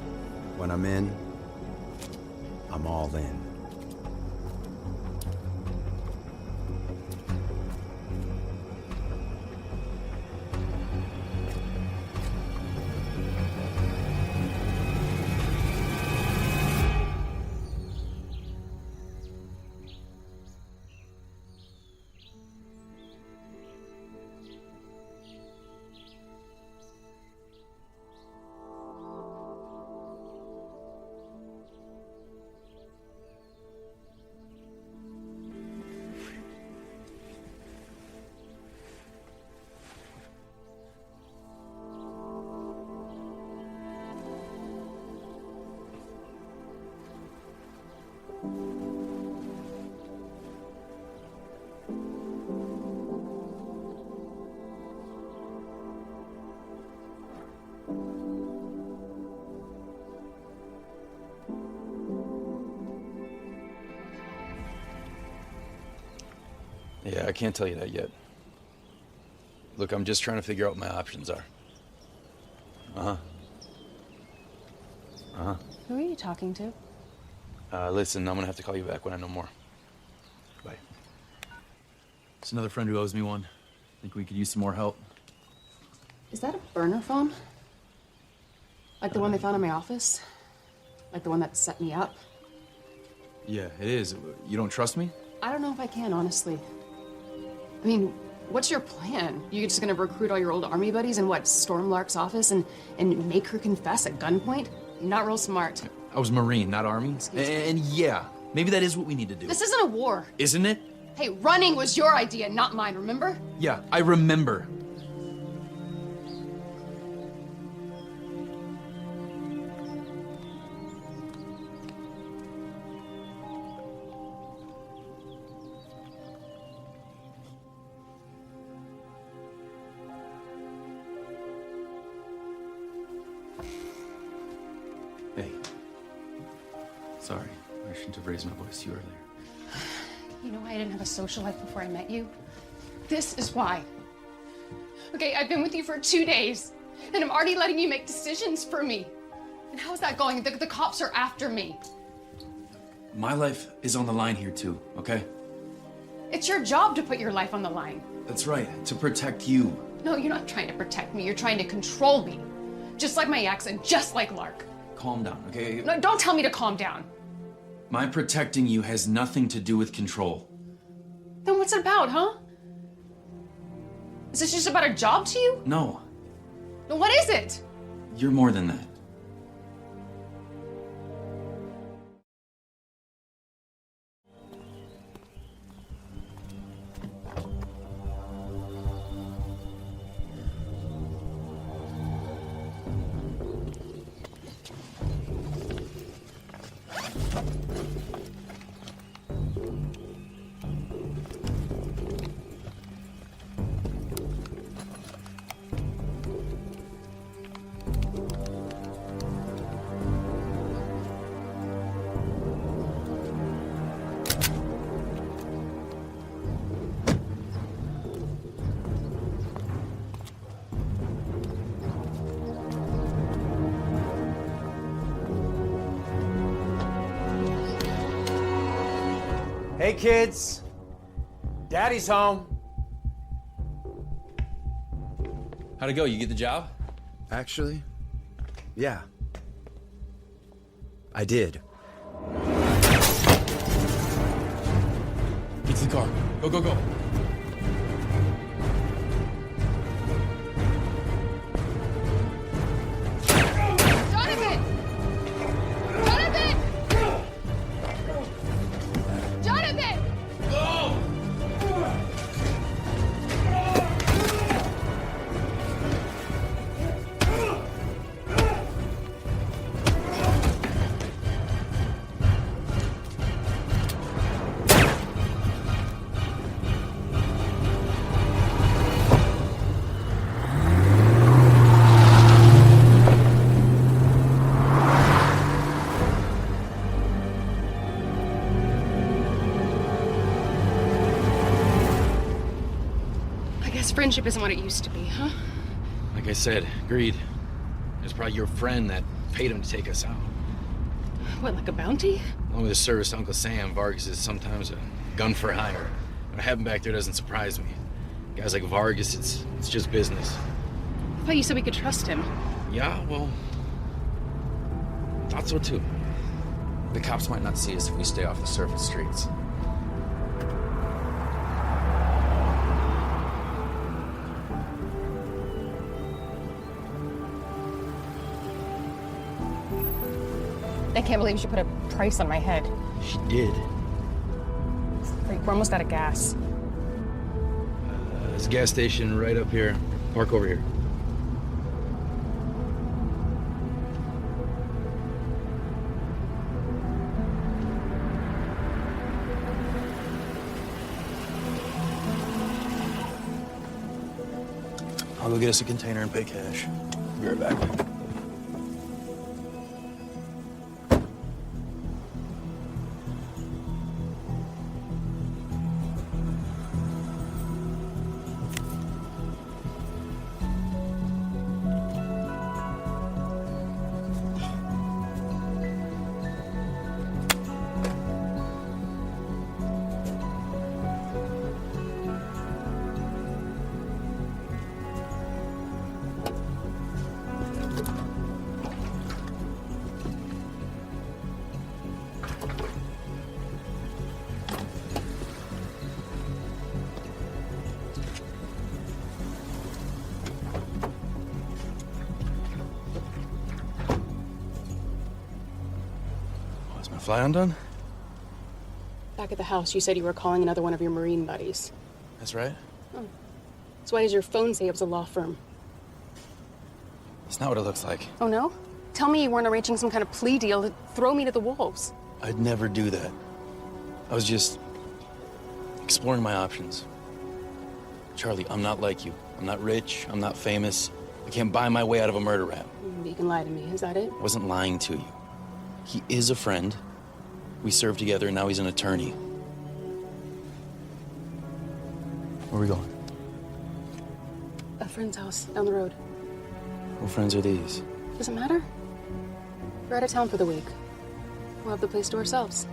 When I'm in, I'm all in. Yeah, I can't tell you that yet. Look, I'm just trying to figure out what my options are. Uh-huh. Uh-huh. Who are you talking to? Listen, I'm gonna have to call you back when I know more. Bye. It's another friend who owes me one. Think we could use some more help? Is that a burner phone? Like the one they found in my office? Like the one that set me up? Yeah, it is. You don't trust me? I don't know if I can, honestly. I mean, what's your plan? You just gonna recruit all your old army buddies in what, storm Lark's office and make her confess at gunpoint? You're not real smart. I was Marine, not Army. And yeah, maybe that is what we need to do. This isn't a war. Isn't it? Hey, running was your idea, not mine, remember? Yeah, I remember. Hey. Sorry, I shouldn't have raised my voice to you earlier. You know why I didn't have a social life before I met you? This is why. Okay, I've been with you for 2 days, and I'm already letting you make decisions for me. And how's that going? The cops are after me. My life is on the line here too, okay? It's your job to put your life on the line. That's right, to protect you. No, you're not trying to protect me. You're trying to control me. Just like my ex and just like Lark. Calm down, okay? No, don't tell me to calm down. My protecting you has nothing to do with control. Then what's it about, huh? Is this just about a job to you? No, Then what is it? you're more than that. Hey, kids. Daddy's home. How'd it go? You get the job? Actually, yeah. I did. Get to the car. Go, go, go. Jonathan! Jonathan! Jonathan! I guess friendship isn't what it used to be, huh? Like I said, agreed. It was probably your friend that paid him to take us out. What, like a bounty? Along with his service to Uncle Sam, Vargas is sometimes a gun for hire. What happened back there doesn't surprise me. Guys like Vargas, it's just business. I thought you said we could trust him. Yeah, well, thought so too. The cops might not see us if we stay off the surface streets. I can't believe she put a price on my head. She did. Freak, we're almost out of gas. There's a gas station right up here. Park over here. I'll go get us a container and pay cash. Be right back. Fly undone? Back at the house, you said you were calling another one of your Marine buddies. That's right. Oh. So why does your phone say it was a law firm? It's not what it looks like. Oh, no? Tell me you weren't arranging some kind of plea deal to throw me to the wolves. I'd never do that. I was just exploring my options. Charlie, I'm not like you. I'm not rich. I'm not famous. I can't buy my way out of a murder rap. You can lie to me, is that it? I wasn't lying to you. He is a friend. We served together, and now he's an attorney. Where are we going? A friend's house down the road. What friends are these? Doesn't matter. We're out of town for the week. We'll have the place to ourselves.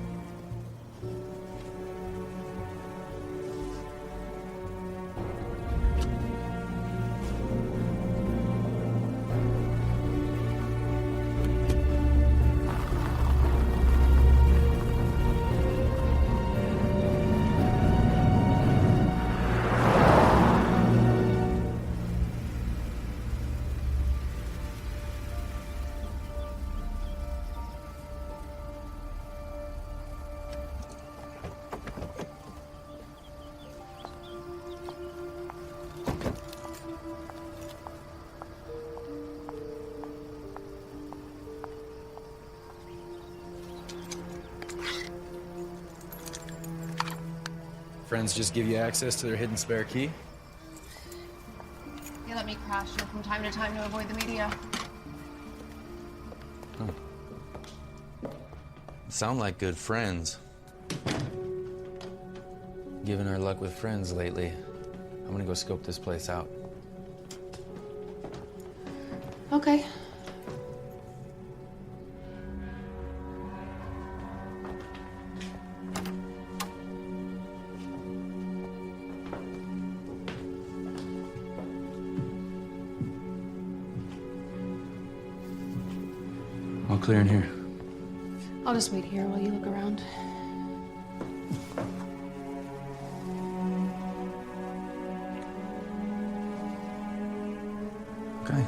Friends just give you access to their hidden spare key? They let me crash here from time to time to avoid the media. Sound like good friends. Given our luck with friends lately, I'm gonna go scope this place out. Okay. All clear in here. I'll just wait here while you look around. Okay.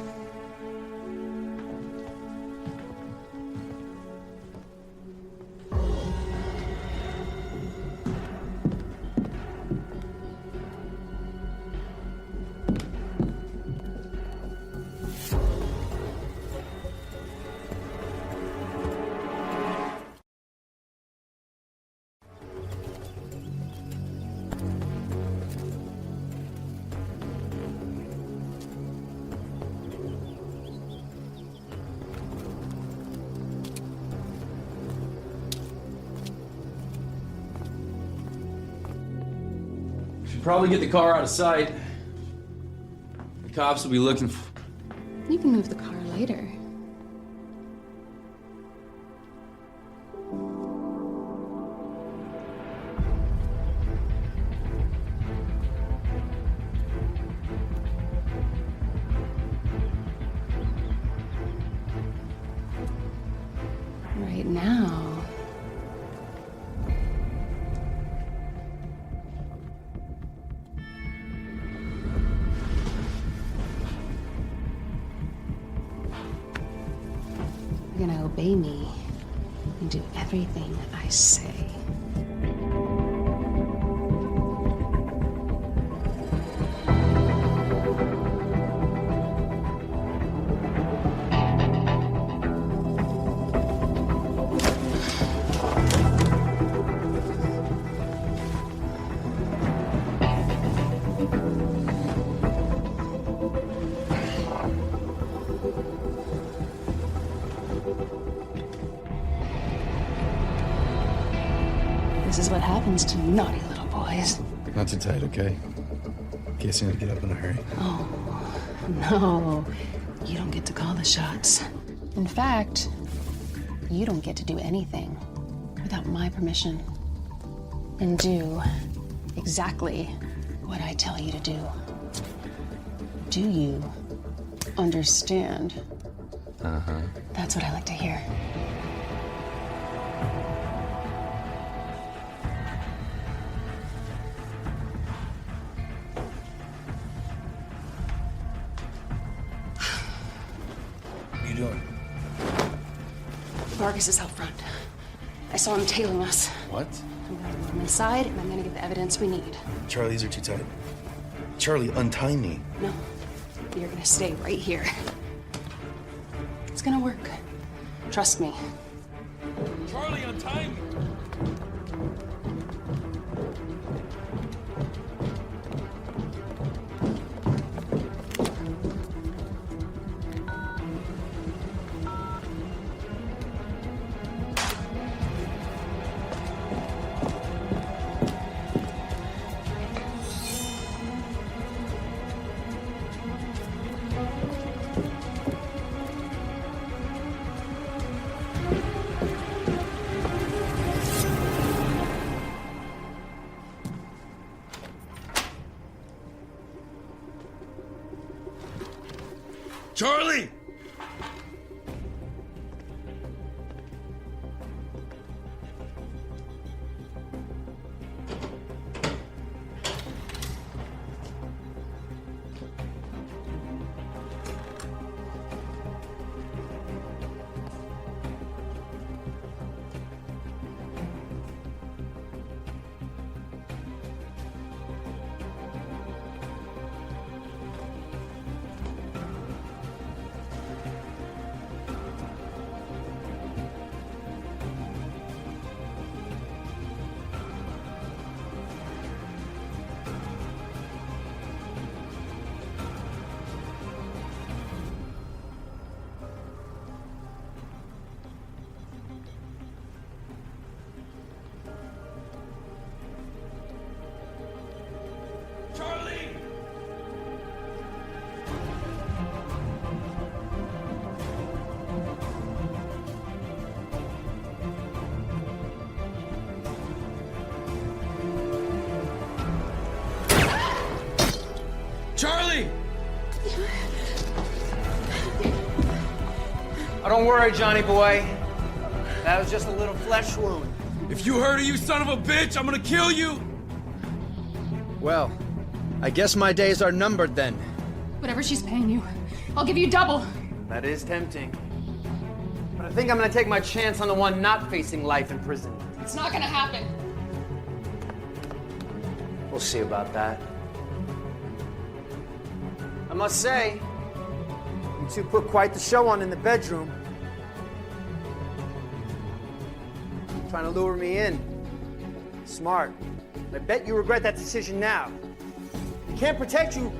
Probably get the car out of sight. The cops will be looking for... You can move the car later. gonna obey me and do everything I say. This is what happens to naughty little boys. Not too tight, okay? In case you need to get up in a hurry. Oh, no. You don't get to call the shots. In fact, you don't get to do anything without my permission. And do exactly what I tell you to do. Do you understand? Uh-huh. That's what I like to hear. What are you doing? Vargas is out front. I saw him tailing us. What? I'm gonna move him inside, and I'm gonna get the evidence we need. Charlie, these are too tight. Charlie, untie me. No, you're gonna stay right here. It's gonna work. Trust me. Charlie, untie me! Charlie! Charlie! Oh, don't worry, Johnny boy. That was just a little flesh wound. If you hurt her, you son of a bitch, I'm gonna kill you! Well, I guess my days are numbered then. Whatever she's paying you, I'll give you double. That is tempting. But I think I'm gonna take my chance on the one not facing life in prison. It's not gonna happen. We'll see about that. I must say, you two put quite the show on in the bedroom. Trying to lure me in. Smart. I bet you regret that decision now. I can't protect you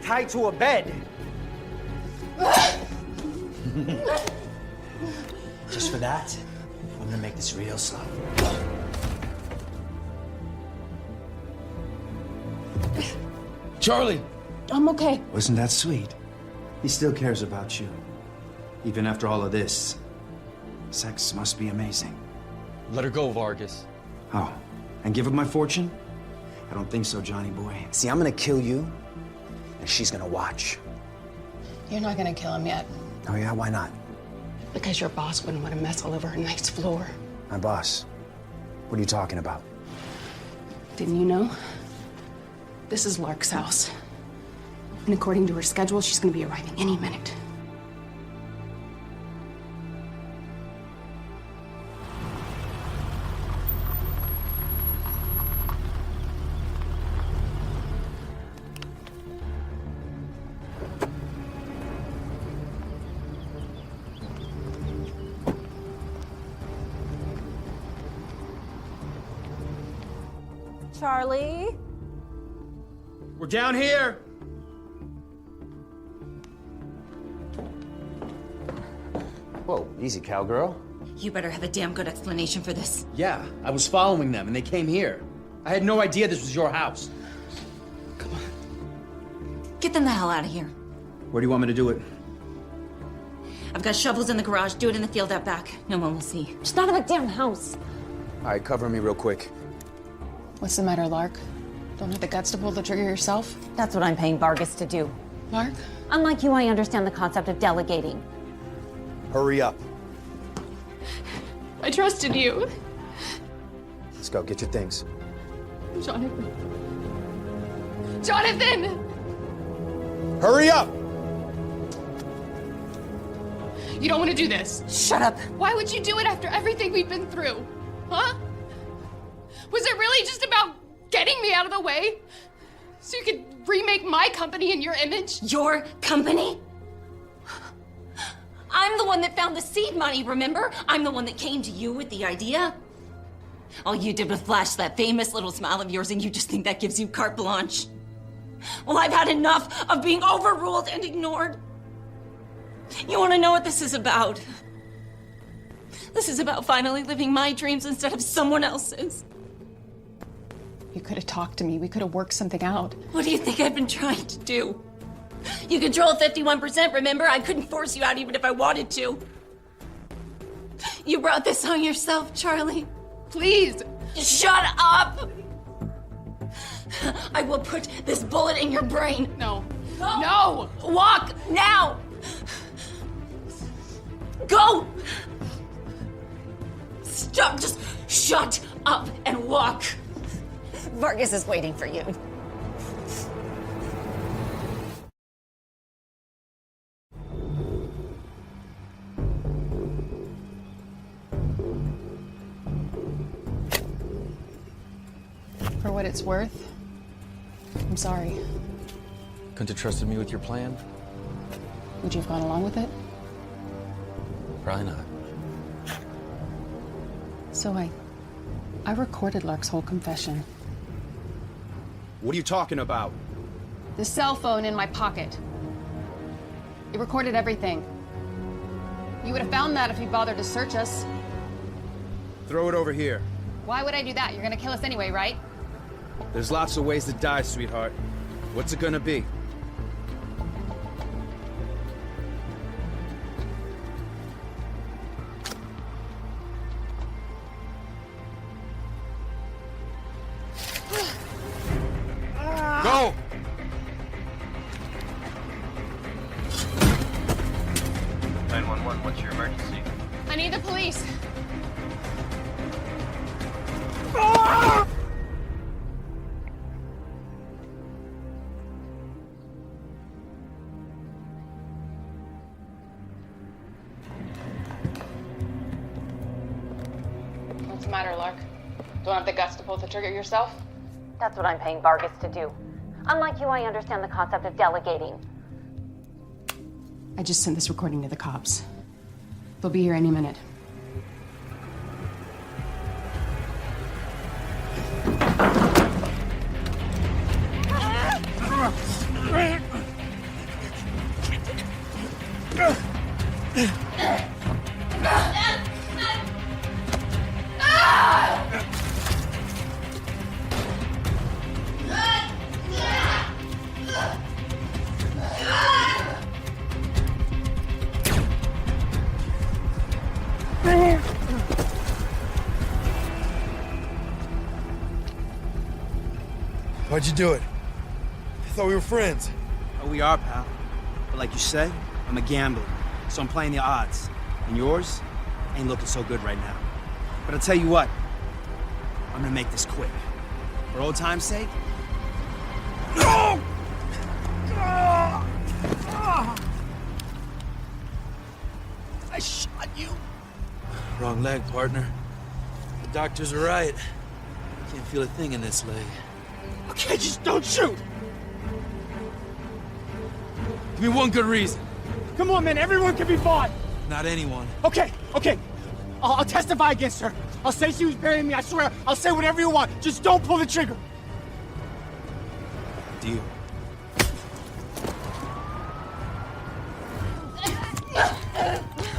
tied to a bed. Just for that, I'm gonna make this real slow. Charlie! I'm okay. Wasn't that sweet? He still cares about you. Even after all of this. Sex must be amazing. Let her go, Vargas. Oh, and give up my fortune? I don't think so, Johnny boy. See, I'm gonna kill you, and she's gonna watch. You're not gonna kill him yet. Oh yeah, why not? Because your boss wouldn't want to mess all over a nice floor. My boss? What are you talking about? Didn't you know? This is Lark's house. And according to her schedule, she's gonna be arriving any minute. Charlie? We're down here. Whoa, easy, cowgirl. You better have a damn good explanation for this. Yeah, I was following them and they came here. I had no idea this was your house. Get them the hell out of here. Where do you want me to do it? I've got shovels in the garage. Do it in the field out back. No one will see. It's not a damn house. All right, cover me real quick. What's the matter, Lark? Don't have the guts to pull the trigger yourself? That's what I'm paying Vargas to do. Lark? Unlike you, I understand the concept of delegating. Hurry up. I trusted you. Let's go, get your things. Jonathan. Jonathan! Hurry up! You don't want to do this. Shut up. Why would you do it after everything we've been through? Huh? Was it really just about getting me out of the way? So you could remake my company in your image? Your company? I'm the one that found the seed money, remember? I'm the one that came to you with the idea. All you did was flash that famous little smile of yours, and you just think that gives you carte blanche. Well, I've had enough of being overruled and ignored. You want to know what this is about? This is about finally living my dreams instead of someone else's. You could have talked to me. We could have worked something out. What do you think I've been trying to do? You control 51%, remember? I couldn't force you out even if I wanted to. You brought this on yourself, Charlie. Please. Shut up! I will put this bullet in your brain. No. Go. No! Walk now! Go! Stop, just shut up and walk. Vargas is waiting for you. For what it's worth, I'm sorry. Couldn't have trusted me with your plan? Would you have gone along with it? Probably not. So I recorded Lark's whole confession. What are you talking about? The cell phone in my pocket. It recorded everything. You would have found that if you bothered to search us. Throw it over here. Why would I do that? You're gonna kill us anyway, right? There's lots of ways to die, sweetheart. What's it gonna be? Go! 911, what's your emergency? I need the police. What's the matter, Lark? Don't have the guts to pull the trigger yourself? That's what I'm paying Vargas to do. Unlike you, I understand the concept of delegating. I just sent this recording to the cops. They'll be here any minute. Why'd you do it? I thought we were friends. Oh, we are, pal. But like you said, I'm a gambler, so I'm playing the odds. And yours ain't looking so good right now. But I'll tell you what, I'm gonna make this quick. For old time's sake. No! I shot you. Wrong leg, partner. The doctors are right. Can't feel a thing in this leg. Okay, just don't shoot! Give me one good reason. Come on, man, everyone can be bought! Not anyone. Okay. I'll testify against her. I'll say she was burying me, I swear. I'll say whatever you want. Just don't pull the trigger. to you.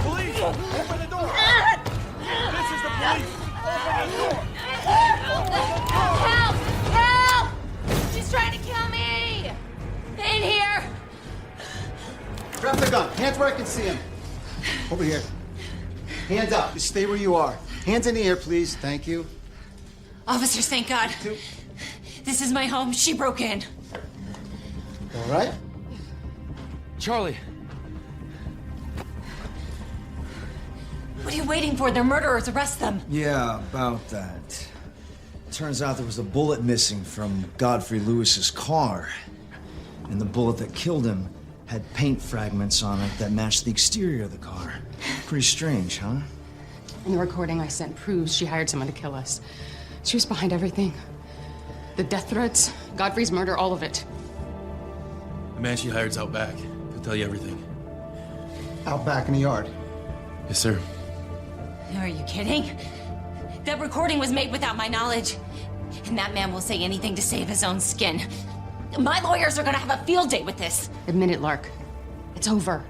Police! Open the door! This is the police! Open the door! Help! Help! She's trying to kill me! In here! Drop the gun. Hands where I can see him. Over here. Hands up. Just stay where you are. Hands in the air, please. Thank you. Officers, thank God. This is my home. She broke in. All right? Charlie. What are you waiting for? They're murderers. Arrest them. Yeah, about that. Turns out there was a bullet missing from Godfrey Lewis's car. And the bullet that killed him had paint fragments on it that matched the exterior of the car. Pretty strange, huh? And the recording I sent proves she hired someone to kill us. She was behind everything. The death threats, Godfrey's murder, all of it. The man she hired's out back. He'll tell you everything. Out back in the yard. Yes, sir. Are you kidding? That recording was made without my knowledge. And that man will say anything to save his own skin. My lawyers are gonna have a field day with this. Admit it, Lark. It's over.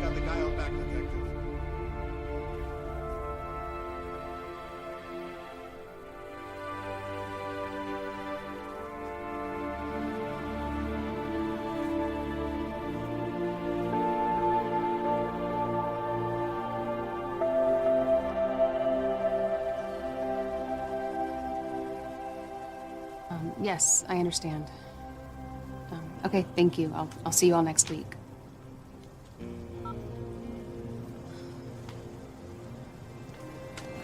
Got the guy out back, detective. Yes, I understand. Okay, thank you. I'll see you all next week.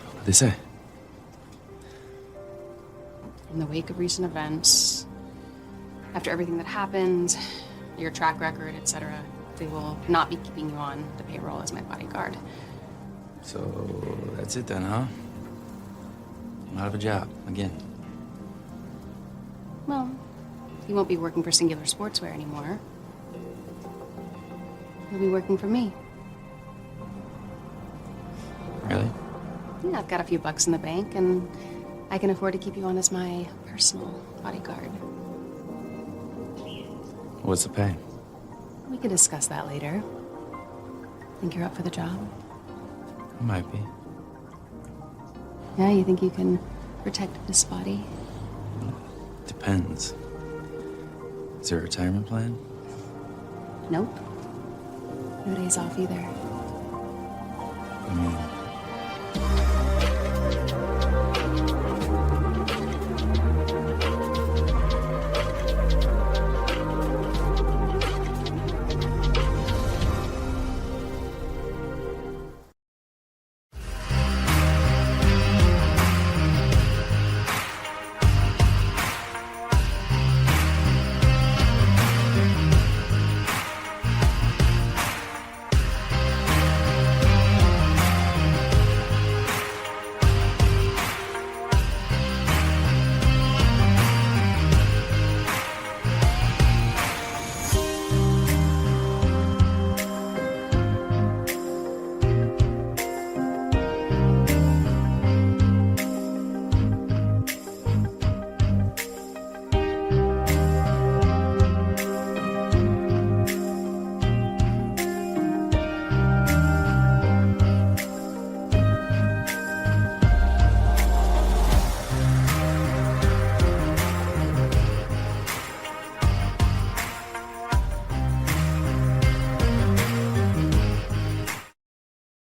What'd they say? In the wake of recent events, after everything that happened, your track record, etc., they will not be keeping you on the payroll as my bodyguard. So that's it then, huh? I'm out of a job again. Well, you won't be working for Singular Sportswear anymore. You'll be working for me. Really? Yeah, I've got a few bucks in the bank, and I can afford to keep you on as my personal bodyguard. What's the pay? We could discuss that later. Think you're up for the job? I might be. Yeah, you think you can protect this body? Depends. Is there a retirement plan? Nope. No days off either. I mean,